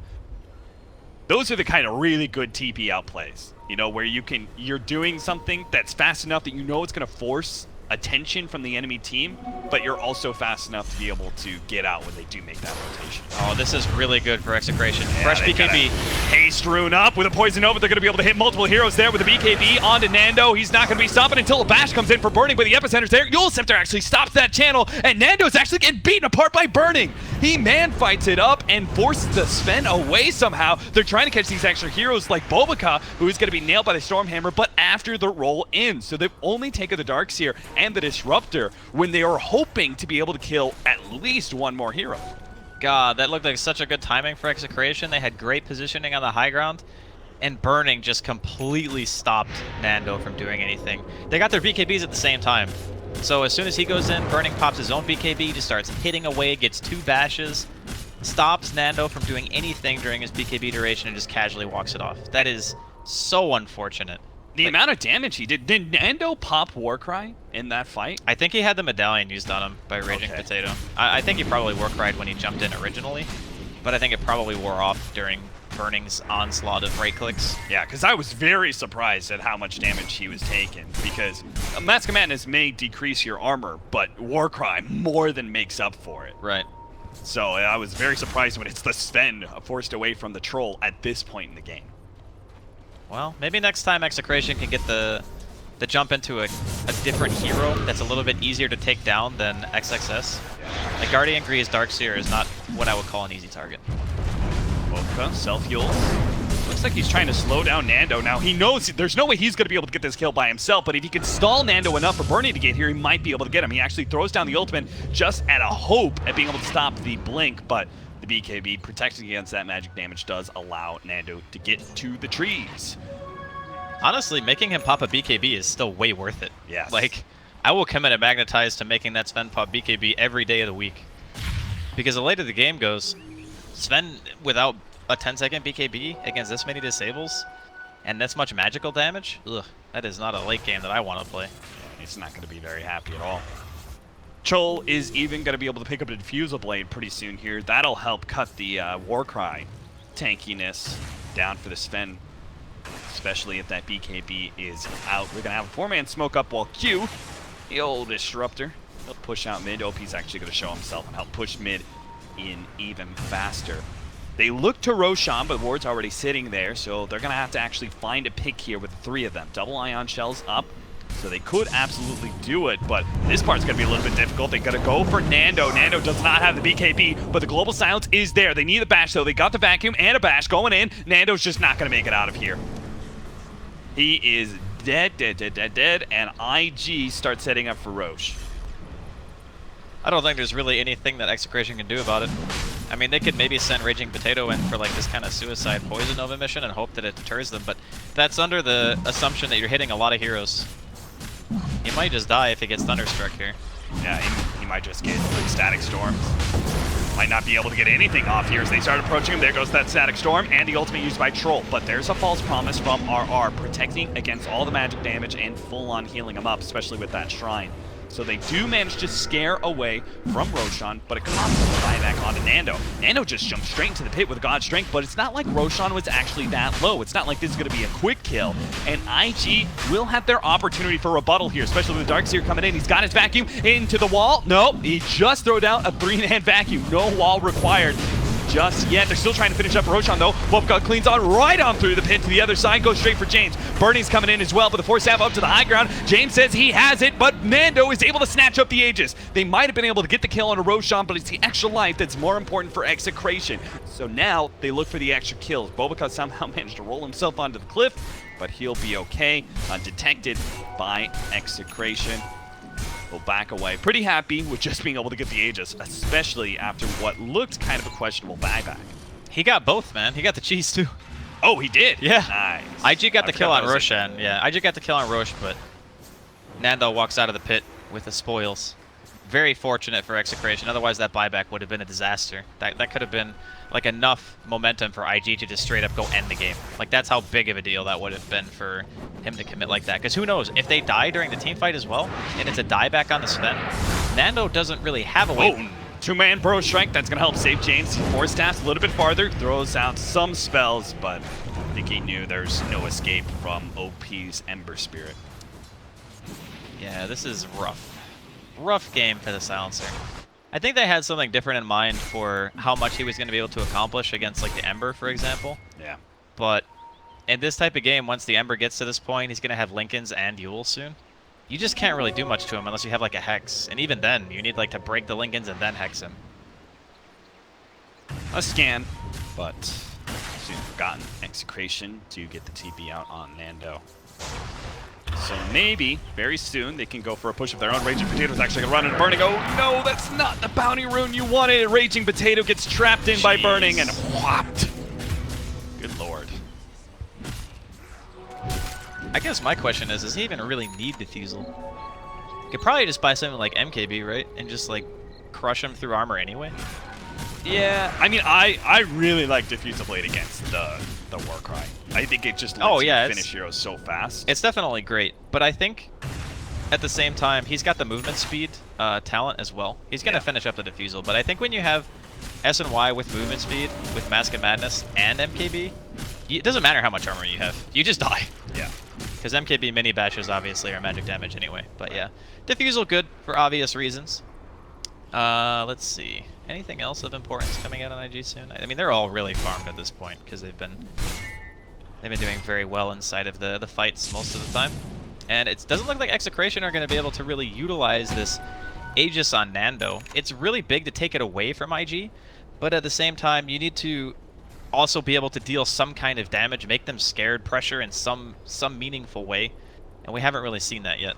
Those are the kind of really good TP out plays, you know, where you're doing something that's fast enough that you know it's going to force attention from the enemy team, but you're also fast enough to be able to get out when they do make that rotation. Oh, this is really good for Execration. Yeah, Fresh BKB. Haste Rune up with a Poison Nova. They're going to be able to hit multiple heroes there with a BKB onto Nando. He's not going to be stopping until a Bash comes in for Burning, but the Epicenter's there. Yule Scepter actually stops that channel, and Nando's actually getting beaten apart by Burning. He man fights it up and forces the Sven away somehow. They're trying to catch these extra heroes like Bobaka, who is going to be nailed by the Stormhammer, but after the roll in. So they've only taken the Darkseer and the Disruptor when they are hoping to be able to kill at least one more hero. God, that looked like such a good timing for Execration. They had great positioning on the high ground, and Burning just completely stopped Nando from doing anything. They got their BKBs at the same time. So as soon as he goes in, Burning pops his own BKB, just starts hitting away, gets 2 bashes, stops Nando from doing anything during his BKB duration, and just casually walks it off. That is so unfortunate. The amount of damage he did Nando pop Warcry in that fight? I think he had the medallion used on him by Raging Potato. I think he probably Warcried when he jumped in originally, but I think it probably wore off during Burning's onslaught of right clicks. Yeah, because I was very surprised at how much damage he was taking, because Mask of Madness may decrease your armor, but Warcry more than makes up for it. Right. So I was very surprised when it's the Sven forced away from the Troll at this point in the game. Well, maybe next time Execration can get the jump into a different hero that's a little bit easier to take down than XXS. Like Guardian Grease Darkseer is not what I would call an easy target. Boka, self-heals. Looks like he's trying to slow down Nando. Now, he knows there's no way he's going to be able to get this kill by himself, but if he can stall Nando enough for Bernie to get here, he might be able to get him. He actually throws down the ultimate just at a hope at being able to stop the blink, but the BKB protecting against that magic damage does allow Nando to get to the trees. Honestly, making him pop a BKB is still way worth it. Yes. Like, I will commit a Magnetize to making that Sven pop BKB every day of the week. Because the later the game goes, Sven, without a 10-second BKB against this many disables and this much magical damage, ugh, that is not a late game that I want to play. He's not going to be very happy at all. Chol is even going to be able to pick up a Diffusal Blade pretty soon here. That'll help cut the Warcry tankiness down for the Sven, especially if that BKB is out. We're going to have a 4-man smoke up while Q, the old Disruptor, he'll push out mid. OP's actually going to show himself and help push mid in even faster. They look to Roshan, but Ward's already sitting there, so they're going to have to actually find a pick here with the 3 of them. Double ion shells up, so they could absolutely do it, but this part's going to be a little bit difficult. They got to go for Nando. Nando does not have the BKB, but the global silence is there. They need a bash, though. They got the vacuum and a bash going in. Nando's just not going to make it out of here. He is dead, and IG starts setting up for Roche. I don't think there's really anything that Execration can do about it. I mean, they could maybe send Raging Potato in for like this kind of suicide Poison Nova mission and hope that it deters them, but that's under the assumption that you're hitting a lot of heroes. He might just die if he gets Thunderstruck here. Yeah, he might just get like, Static Storms. Might not be able to get anything off here as they start approaching him. There goes that Static Storm and the ultimate used by Troll. But there's a false promise from RR, protecting against all the magic damage and full-on healing him up, especially with that Shrine. So they do manage to scare away from Roshan, but it costs them to buy back onto Nando. Nando just jumped straight into the pit with God's Strength, but it's not like Roshan was actually that low. It's not like this is going to be a quick kill. And IG will have their opportunity for rebuttal here, especially with the Darkseer coming in. He's got his vacuum into the wall. No, he just threw down a 3-man vacuum. No wall required just yet. They're still trying to finish up Roshan, though. Wolfgut cleans on right on through the pit to the other side, goes straight for James. Bernie's coming in as well, but the force staff up to the high ground. James says he has it, but Nando is able to snatch up the Aegis. They might have been able to get the kill on a Roshan, but it's the extra life that's more important for Execration. So now they look for the extra kills. Bobaka somehow managed to roll himself onto the cliff, but he'll be okay, undetected by Execration. Will back away. Pretty happy with just being able to get the Aegis, especially after what looked kind of a questionable buyback. He got both, man. He got the cheese, too. Oh, he did? Yeah. Nice. IG got the kill on Roshan. Yeah, IG got the kill on Roche, but Nando walks out of the pit with the spoils. Very fortunate for Execration. Otherwise, that buyback would have been a disaster. That could have been like enough momentum for IG to just straight up go end the game. Like, that's how big of a deal that would have been for him to commit like that. Because who knows, if they die during the team fight as well, and it's a dieback on the Sven, Nando doesn't really have a way. Oh, 2-man Bro Strike, that's going to help save James. Force staffs a little bit farther, throws out some spells, but I think he knew there's no escape from OP's Ember Spirit. Yeah, this is rough. Rough game for the Silencer. I think they had something different in mind for how much he was going to be able to accomplish against, like, the Ember, for example. Yeah. But in this type of game, once the Ember gets to this point, he's going to have Lincolns and Yule soon. You just can't really do much to him unless you have, like, a Hex. And even then, you need, like, to break the Lincolns and then Hex him. a scan, but soon forgotten. Execration to get the TP out on Nando. So maybe, very soon, they can go for a push of their own. Raging Potato's actually going to run into Burning. Oh no, that's not the bounty rune you wanted. Raging Potato gets trapped in by Burning and whopped. Good lord. I guess my question is, does he even really need Diffusal? He could probably just buy something like MKB, right? And just like crush him through armor anyway? Yeah, I mean, I really like Diffusal Blade against the Warcry. I think it just lets you finish heroes so fast. It's definitely great, but I think at the same time, he's got the movement speed talent as well. He's going to finish up the Diffusal, but I think when you have S and Y with movement speed, with Mask of Madness, and MKB, it doesn't matter how much armor you have. You just die. Yeah. Because MKB mini bashes obviously are magic damage anyway. But yeah, Diffusal good for obvious reasons. Let's see. Anything else of importance coming out on IG soon? I mean, they're all really farmed at this point because they've been doing very well inside of the fights most of the time. And it doesn't look like Execration are going to be able to really utilize this Aegis on Nando. It's really big to take it away from IG, but at the same time, you need to also be able to deal some kind of damage, make them scared, pressure in some meaningful way, and we haven't really seen that yet.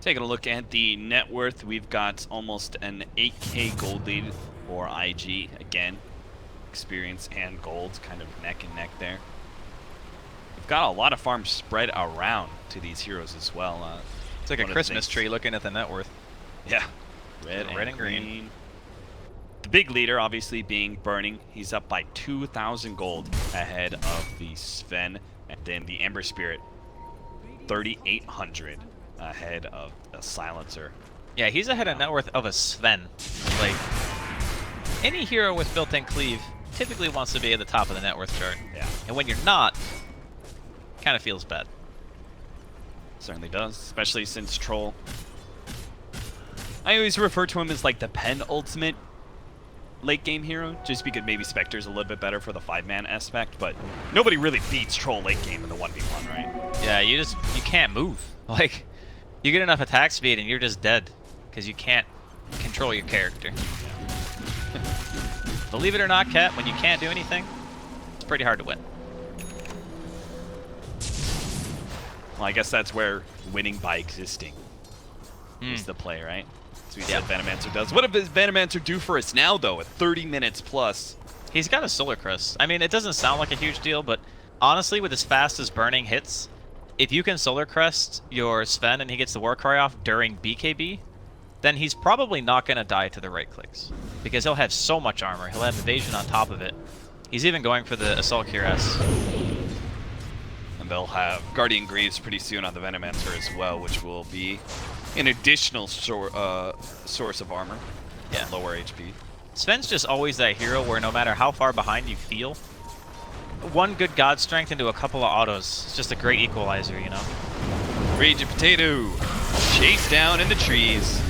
Taking a look at the net worth, we've got almost an 8K gold lead for IG. Again, experience and gold kind of neck and neck there. We've got a lot of farms spread around to these heroes as well. It's like a Christmas tree looking at the net worth. Yeah, red and green. The big leader obviously being Burning. He's up by 2,000 gold ahead of the Sven, and then the Ember Spirit 3,800 ahead of a Silencer. Yeah, he's ahead of net worth of a Sven. Like, any hero with built-in cleave typically wants to be at the top of the net worth chart. Yeah. And when you're not, kind of feels bad. Certainly does, especially since Troll. I always refer to him as like the penultimate late game hero, just because maybe Spectre's a little bit better for the 5-man aspect, but nobody really beats Troll late game in the 1v1, right? Yeah, you can't move. Like, you get enough attack speed and you're just dead because you can't control your character. Believe it or not, Cat, when you can't do anything, it's pretty hard to win. Well, I guess that's where winning by existing is the play, right? So we said Venomancer does. What does Venomancer do for us now, though, at 30 minutes plus? He's got a Solar Crest. I mean, it doesn't sound like a huge deal, but honestly, with as fast as Burning hits, if you can Solar Crest your Sven and he gets the Warcry off during BKB, then he's probably not going to die to the right clicks. Because he'll have so much armor. He'll have evasion on top of it. He's even going for the Assault Cuirass. And they'll have Guardian Greaves pretty soon on the Venomancer as well, which will be an additional source of armor. Yeah. Lower HP. Sven's just always that hero where no matter how far behind you feel, one good God Strength into a couple of autos. It's just a great equalizer, you know? Raging Potato, chase down in the trees.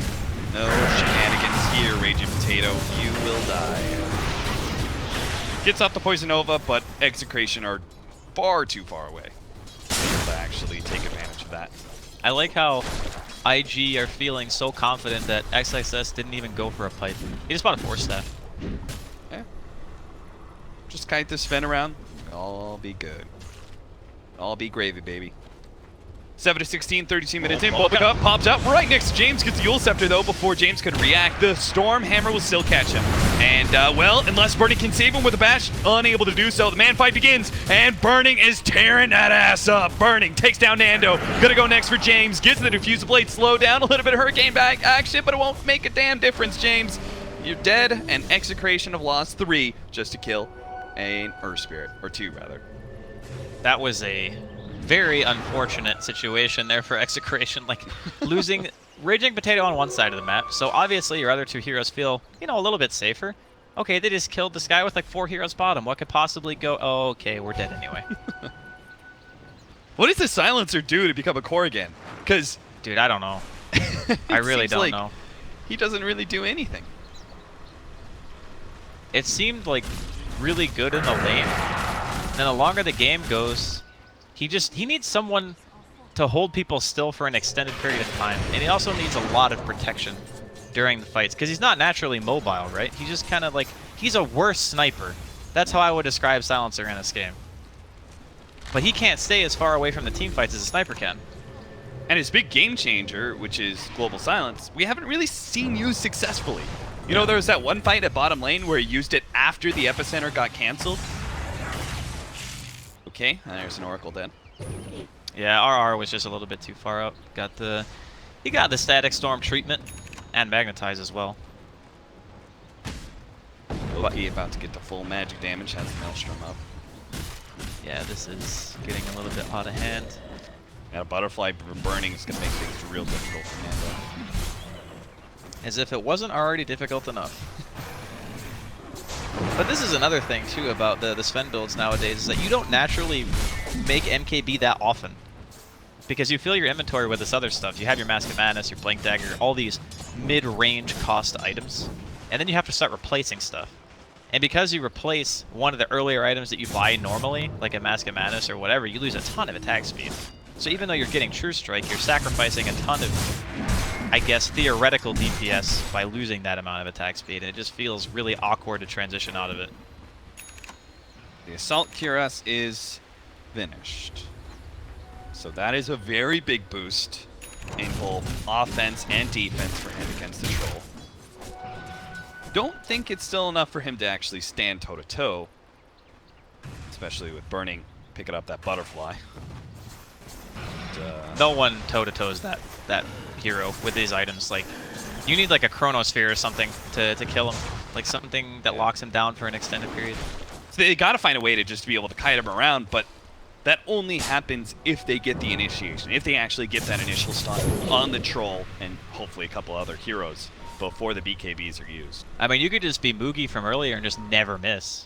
No shenanigans here, Raging Potato. You will die. Gets off the Poison Nova, but Execration are far too far away to actually take advantage of that. I like how IG are feeling so confident that XXS didn't even go for a pipe. He just bought a Force Staff. Yeah. Just kite this Sven around. All be good. All be gravy, baby. 7-16, 32 minutes in. Bulk up, pops out right next to James. Gets the Yule Scepter, though, before James could react. The Storm Hammer will still catch him. And, well, unless Burning can save him with a bash, unable to do so, the man fight begins. And Burning is tearing that ass up. Burning takes down Nando. Gonna go next for James. Gets the Diffusal Blade, slow down a little bit of Hurricane back action, but it won't make a damn difference, James. You're dead, and Execration have lost 3 just to kill an Earth Spirit, or 2 rather. That was a very unfortunate situation there for Execration, like losing Raging Potato on one side of the map. So obviously your other 2 heroes feel, you know, a little bit safer. Okay, they just killed this guy with like 4 heroes bottom. What could possibly go? Oh, okay, we're dead anyway. What does the Silencer do to become a core again? Because, dude, I don't know. I really don't know. He doesn't really do anything. It seemed like really good in the lane. And then the longer the game goes, he needs someone to hold people still for an extended period of time. And he also needs a lot of protection. during the fights, because he's not naturally mobile, right? He's just kind of like, he's a worse sniper. That's how I would describe Silencer in this game. But he can't stay as far away from the team fights as a sniper can. And his big game changer, which is Global Silence, we haven't really seen used successfully. You know, there was that one fight at bottom lane where he used it after the Epicenter got cancelled. Okay, and there's an Oracle dead. Yeah, RR was just a little bit too far out. He got the Static Storm treatment and Magnetize as well. Lucky about to get the full magic damage, has the Maelstrom up. Yeah, this is getting a little bit out of hand. Yeah, Butterfly burning is going to make things real difficult for Nando. As if it wasn't already difficult enough. But this is another thing, too, about the Sven builds nowadays, is that you don't naturally make MKB that often. Because you fill your inventory with this other stuff. You have your Mask of Madness, your Blink Dagger, all these mid-range cost items. And then you have to start replacing stuff. And because you replace one of the earlier items that you buy normally, like a Mask of Madness or whatever, you lose a ton of attack speed. So even though you're getting True Strike, you're sacrificing a ton of, I guess, theoretical DPS by losing that amount of attack speed. And it just feels really awkward to transition out of it. The Assault Cuirass is finished. So that is a very big boost in both offense and defense for him against the Troll. Don't think it's still enough for him to actually stand toe-to-toe, especially with Burning picking up that Butterfly. No one toe-to-toes that hero with these items. Like, you need like a Chronosphere or something to kill him. Like something that locks him down for an extended period. So they gotta find a way to just be able to kite him around, but that only happens if they get the initiation, if they actually get that initial stun on the Troll and hopefully a couple other heroes before the BKBs are used. I mean, you could just be Moogie from earlier and just never miss.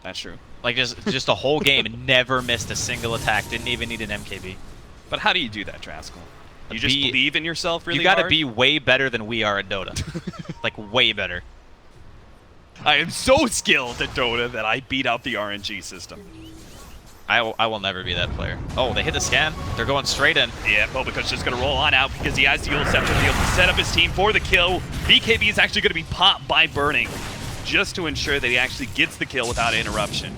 That's true. Like just a whole game and never missed a single attack. Didn't even need an MKB. But how do you do that, Draskell? You just believe in yourself really hard? You gotta hard? be way better than we are at Dota. Like, way better. I am so skilled at Dota that I beat out the RNG system. I will never be that player. Oh, they hit the scan. They're going straight in. Yeah, Bobica's just going to roll on out because he has the ult scepter to be able to set up his team for the kill. BKB is actually going to be popped by Burning just to ensure that he actually gets the kill without interruption.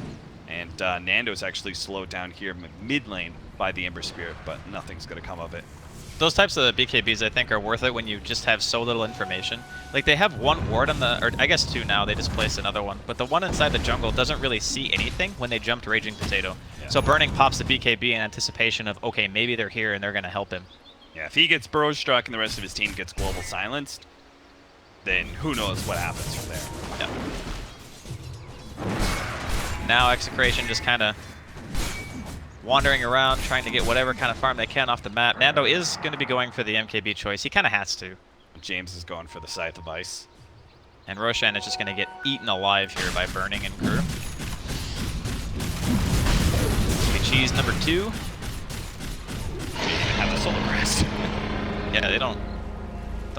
And Nando's actually slowed down here mid lane by the Ember Spirit, but nothing's going to come of it. Those types of BKBs, I think, are worth it when you just have so little information. Like, they have one ward on the, or I guess two now, they just placed another one. But the one inside the jungle doesn't really see anything when they jump to Raging Potato. Yeah. So Burning pops the BKB in anticipation of, okay, maybe they're here and they're going to help him. Yeah, if he gets burrow struck and the rest of his team gets global silenced, then who knows what happens from there. Yeah. Now Execration just kind of wandering around, trying to get whatever kind of farm they can off the map. Nando is going to be going for the MKB choice. He kind of has to. James is going for the Scythe of Ice. And Roshan is just going to get eaten alive here by Burning and crew. Cheese number 2. They even have the Solar Crest. Yeah, they don't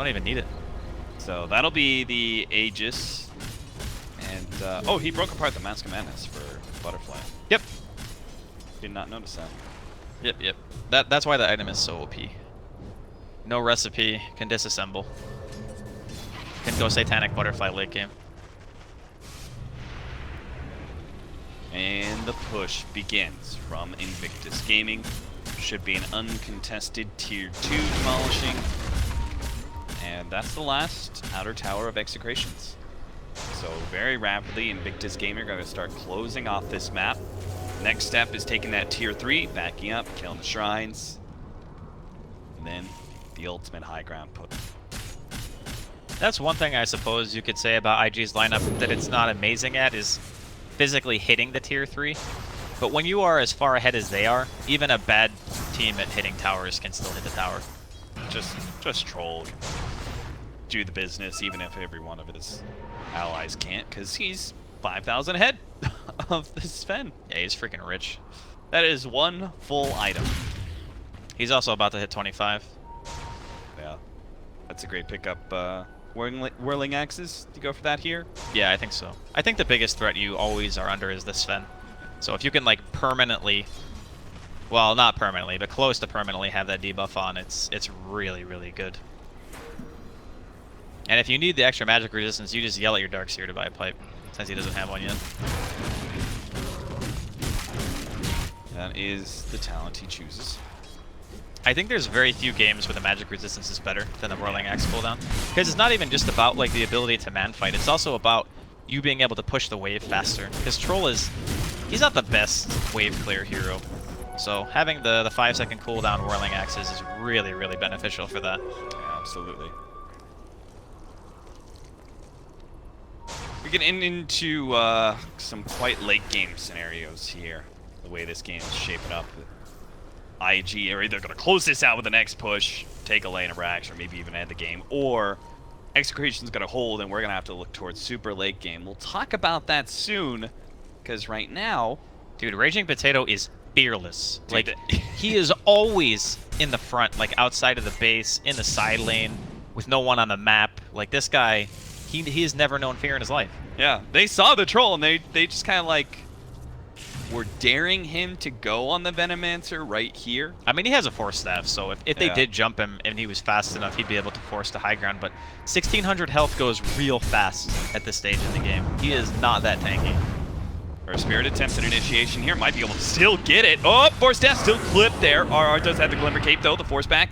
even need it. So that'll be the Aegis. And, oh, he broke apart the Mask of Madness for Butterfly. Yep. Did not notice that. Yep. That's why the item is so OP. No recipe, can disassemble. Can go Satanic Butterfly late game. And the push begins from Invictus Gaming. Should be an uncontested Tier 2 demolishing. And that's the last outer tower of Execrations. So very rapidly, Invictus Gaming are going to start closing off this map. Next step is taking that Tier 3, backing up, killing the shrines. And then the ultimate high ground put. That's one thing I suppose you could say about IG's lineup that it's not amazing at is physically hitting the Tier 3. But when you are as far ahead as they are, even a bad team at hitting towers can still hit the tower. Just troll. Do the business, even if every one of his allies can't, because he's 5,000 ahead of the Sven. Yeah, he's freaking rich. That is one full item. He's also about to hit 25. Yeah, that's a great pickup. Whirling Axes, do you go for that here? Yeah, I think so. I think the biggest threat you always are under is the Sven. So if you can, like, permanently, well, not permanently, but close to permanently have that debuff on, it's really, really good. And if you need the extra magic resistance, you just yell at your Darkseer to buy a pipe, since he doesn't have one yet. That is the talent he chooses. I think there's very few games where the magic resistance is better than the Whirling Axe cooldown. Because it's not even just about like the ability to man fight, it's also about you being able to push the wave faster. Because Troll he's not the best wave clear hero. So having the 5-second cooldown Whirling Axes is really, really beneficial for that. Yeah, absolutely. We're getting into some quite late game scenarios here. The way this game is shaping up. IG are either going to close this out with the next push, take a lane of Rax, or maybe even end the game, or Execration's going to hold and we're going to have to look towards super late game. We'll talk about that soon, because right now... Dude, Raging Potato is fearless. Dude, like, he is always in the front, like outside of the base, in the side lane, with no one on the map. Like, this guy, he has never known fear in his life. Yeah, they saw the troll and they just kind of like... We're daring him to go on the Venomancer right here. I mean, he has a Force Staff, so if they did jump him and he was fast enough, he'd be able to force the high ground. But 1600 health goes real fast at this stage in the game. He is not that tanky. Our Spirit attempts an initiation here. Might be able to still get it. Oh, Force Staff still clipped there. RR does have the Glimmer Cape, though. The Force back.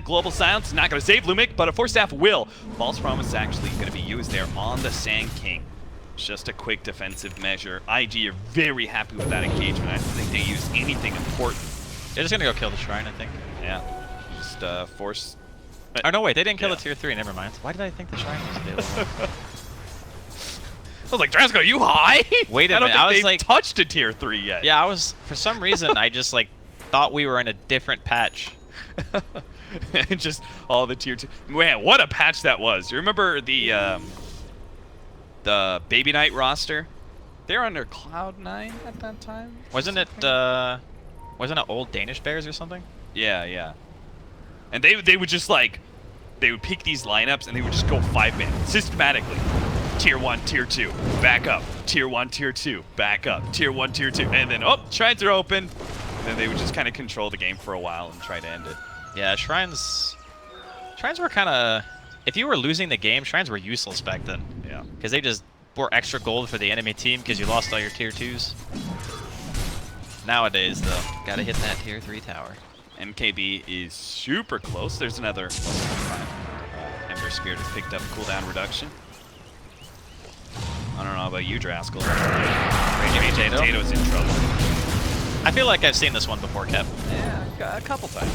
Global Silence. Not going to save Lumic, but a Force Staff will. False Promise is actually going to be used there on the Sand King. Just a quick defensive measure. IG are very happy with that engagement. I don't think they used anything important. They're just going to go kill the Shrine, I think. Yeah. Just force... Oh, no, wait. They didn't kill the tier 3. Never mind. Why did I think the Shrine was available? I was like, Drasco, you high? Wait a minute. I don't think they've like touched a tier 3 yet. Yeah, I was... For some reason, I just, like, thought we were in a different patch. Just all the tier 2... Man, what a patch that was. You remember the Baby Knight roster? They're under Cloud9 at that time? Wasn't it old Danish Bears or something? Yeah, yeah. And they would just like, they would pick these lineups and they would just go 5-man systematically. Tier 1, Tier 2, back up. Tier 1, Tier 2, back up. Tier 1, Tier 2, and then, oh, Shrines are open. And then they would just kind of control the game for a while and try to end it. Yeah, Shrines were kind of... If you were losing the game, Shrines were useless back then. Yeah. Because they just bore extra gold for the enemy team because you lost all your tier 2s. Nowadays, though, gotta hit that tier 3 tower. MKB is super close. There's another Ember Spirit has picked up cooldown reduction. I don't know about you, Draskell. Raging Potato's in trouble. I feel like I've seen this one before, Kev. Yeah, a couple times.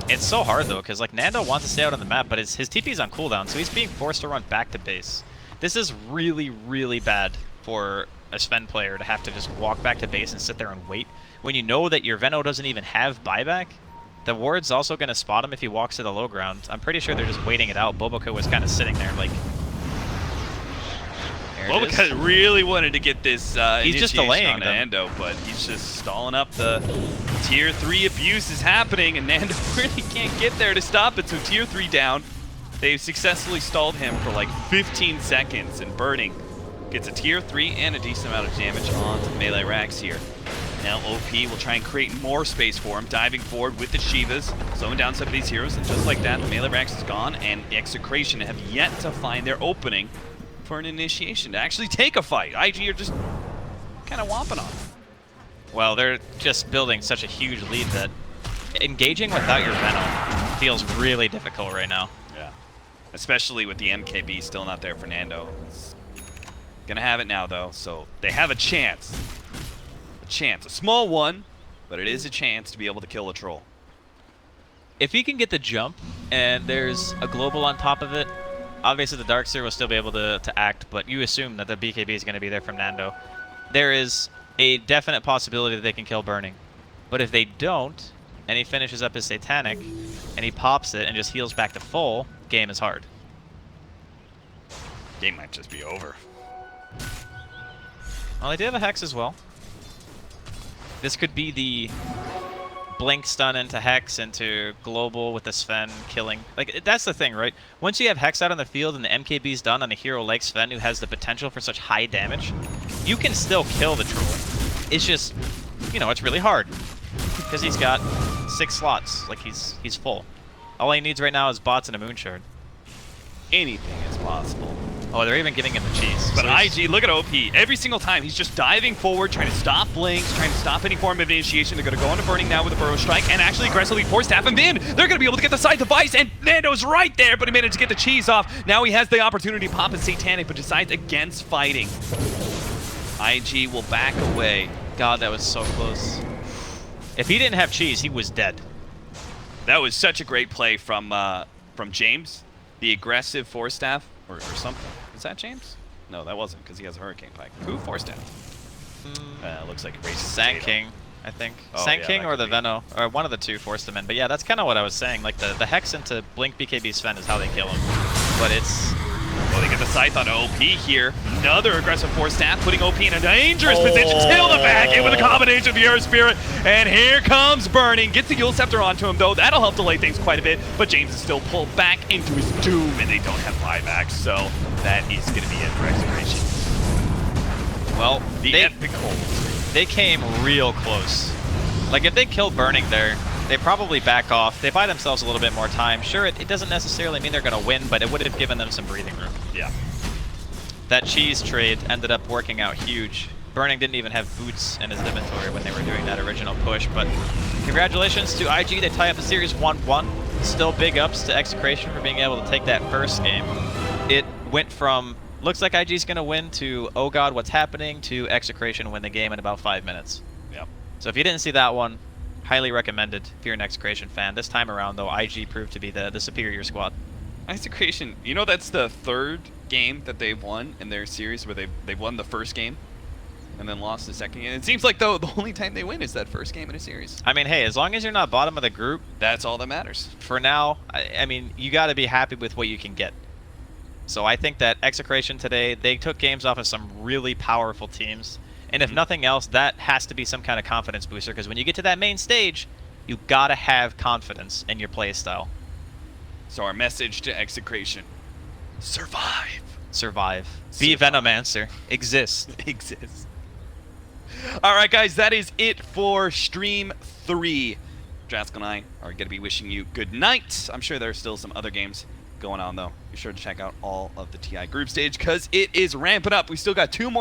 It's so hard, though, because like Nando wants to stay out on the map, but his TP's on cooldown, so he's being forced to run back to base. This is really, really bad for a Sven player to have to just walk back to base and sit there and wait. When you know that your Veno doesn't even have buyback, the ward's also going to spot him if he walks to the low ground. I'm pretty sure they're just waiting it out. Boboka was kind of sitting there like... Boboka really wanted to get this he's just delaying on Nando, but he's just stalling up. The tier 3 abuse is happening, and Nando really can't get there to stop it. So tier 3 down. They've successfully stalled him for like 15 seconds, and Burning gets a tier 3 and a decent amount of damage onto the melee Rax here. Now OP will try and create more space for him, diving forward with the Shivas, slowing down some of these heroes, and just like that, the melee Rax is gone, and Execration have yet to find their opening for an initiation to actually take a fight. IG are just kind of whomping on them. Well, they're just building such a huge lead that engaging without your Venom feels really difficult right now. Yeah. Especially with the MKB still not there for Nando. It's gonna have it now, though, so they have a chance. A small one, but it is a chance to be able to kill a troll. If he can get the jump and there's a global on top of it, obviously the Darkseer will still be able to act, but you assume that the BKB is going to be there from Nando. There is a definite possibility that they can kill Burning. But if they don't, and he finishes up his Satanic, and he pops it and just heals back to full, game is hard. Game might just be over. Well, they do have a Hex as well. This could be the blink stun into Hex, into global with the Sven killing. Like, that's the thing, right? Once you have Hex out on the field and the MKB's done on a hero like Sven who has the potential for such high damage, you can still kill the troll. It's just, you know, it's really hard. Because he's got 6 slots. Like, he's full. All he needs right now is bots and a Moonshard. Anything is possible. Oh, they're even giving him the cheese. But So he's- IG, look at OP. Every single time, he's just diving forward, trying to stop blinks, trying to stop any form of initiation. They're going to go into Burning now with a Burrow Strike and actually aggressively force staff him in. They're going to be able to get the side device, and Nando's right there, but he managed to get the cheese off. Now he has the opportunity to pop his Satanic, but decides against fighting. IG will back away. God, that was so close. If he didn't have cheese, he was dead. That was such a great play from James. The aggressive force staff, or something. Is that James? No, that wasn't, because he has a Hurricane Pike. Who force staff? Looks like Racing Sand Potato. King, I think. Oh, Sand yeah, King that or could the be. Veno, or one of the two forced him in. But yeah, that's kind of what I was saying. Like the Hex into Blink BKB Sven is how they kill him. But it's... Well, they get the Scythe on OP here. Another aggressive force staff, putting OP in a dangerous position. Tail the back in with a combination of the Air Spirit. And here comes Burning. Gets the Yule Scepter onto him, though. That'll help delay things quite a bit. But James is still pulled back into his doom, and they don't have buybacks. So that is going to be it for Execration. Well, The epic hold. they came real close. Like, if they killed Burning there, they probably back off. They buy themselves a little bit more time. Sure, it doesn't necessarily mean they're going to win, but it would have given them some breathing room. Yeah. That cheese trade ended up working out huge. Burning didn't even have boots in his inventory when they were doing that original push, but congratulations to IG. They tie up the series 1-1. Still big ups to Execration for being able to take that first game. It went from, looks like IG's going to win, to, oh god, what's happening, to Execration win the game in about 5 minutes. Yep. So if you didn't see that one, highly recommended if you're an Execration fan. This time around, though, IG proved to be the superior squad. Execration, you know that's the third game that they've won in their series where they've won the first game and then lost the second game. It seems like, though, the only time they win is that first game in a series. I mean, hey, as long as you're not bottom of the group, That's all that matters. for now, I mean, you got to be happy with what you can get. So I think that Execration today, they took games off of some really powerful teams. And if nothing else, that has to be some kind of confidence booster, because when you get to that main stage, you got to have confidence in your play style. So our message to Execration: survive. Survive. Be Survive. Venomancer. Exist. Exists. All right, guys, that is it for Stream 3. Draskell and I are going to be wishing you good night. I'm sure there's still some other games going on, though. Be sure to check out all of the TI group stage, because it is ramping up. We still got 2 more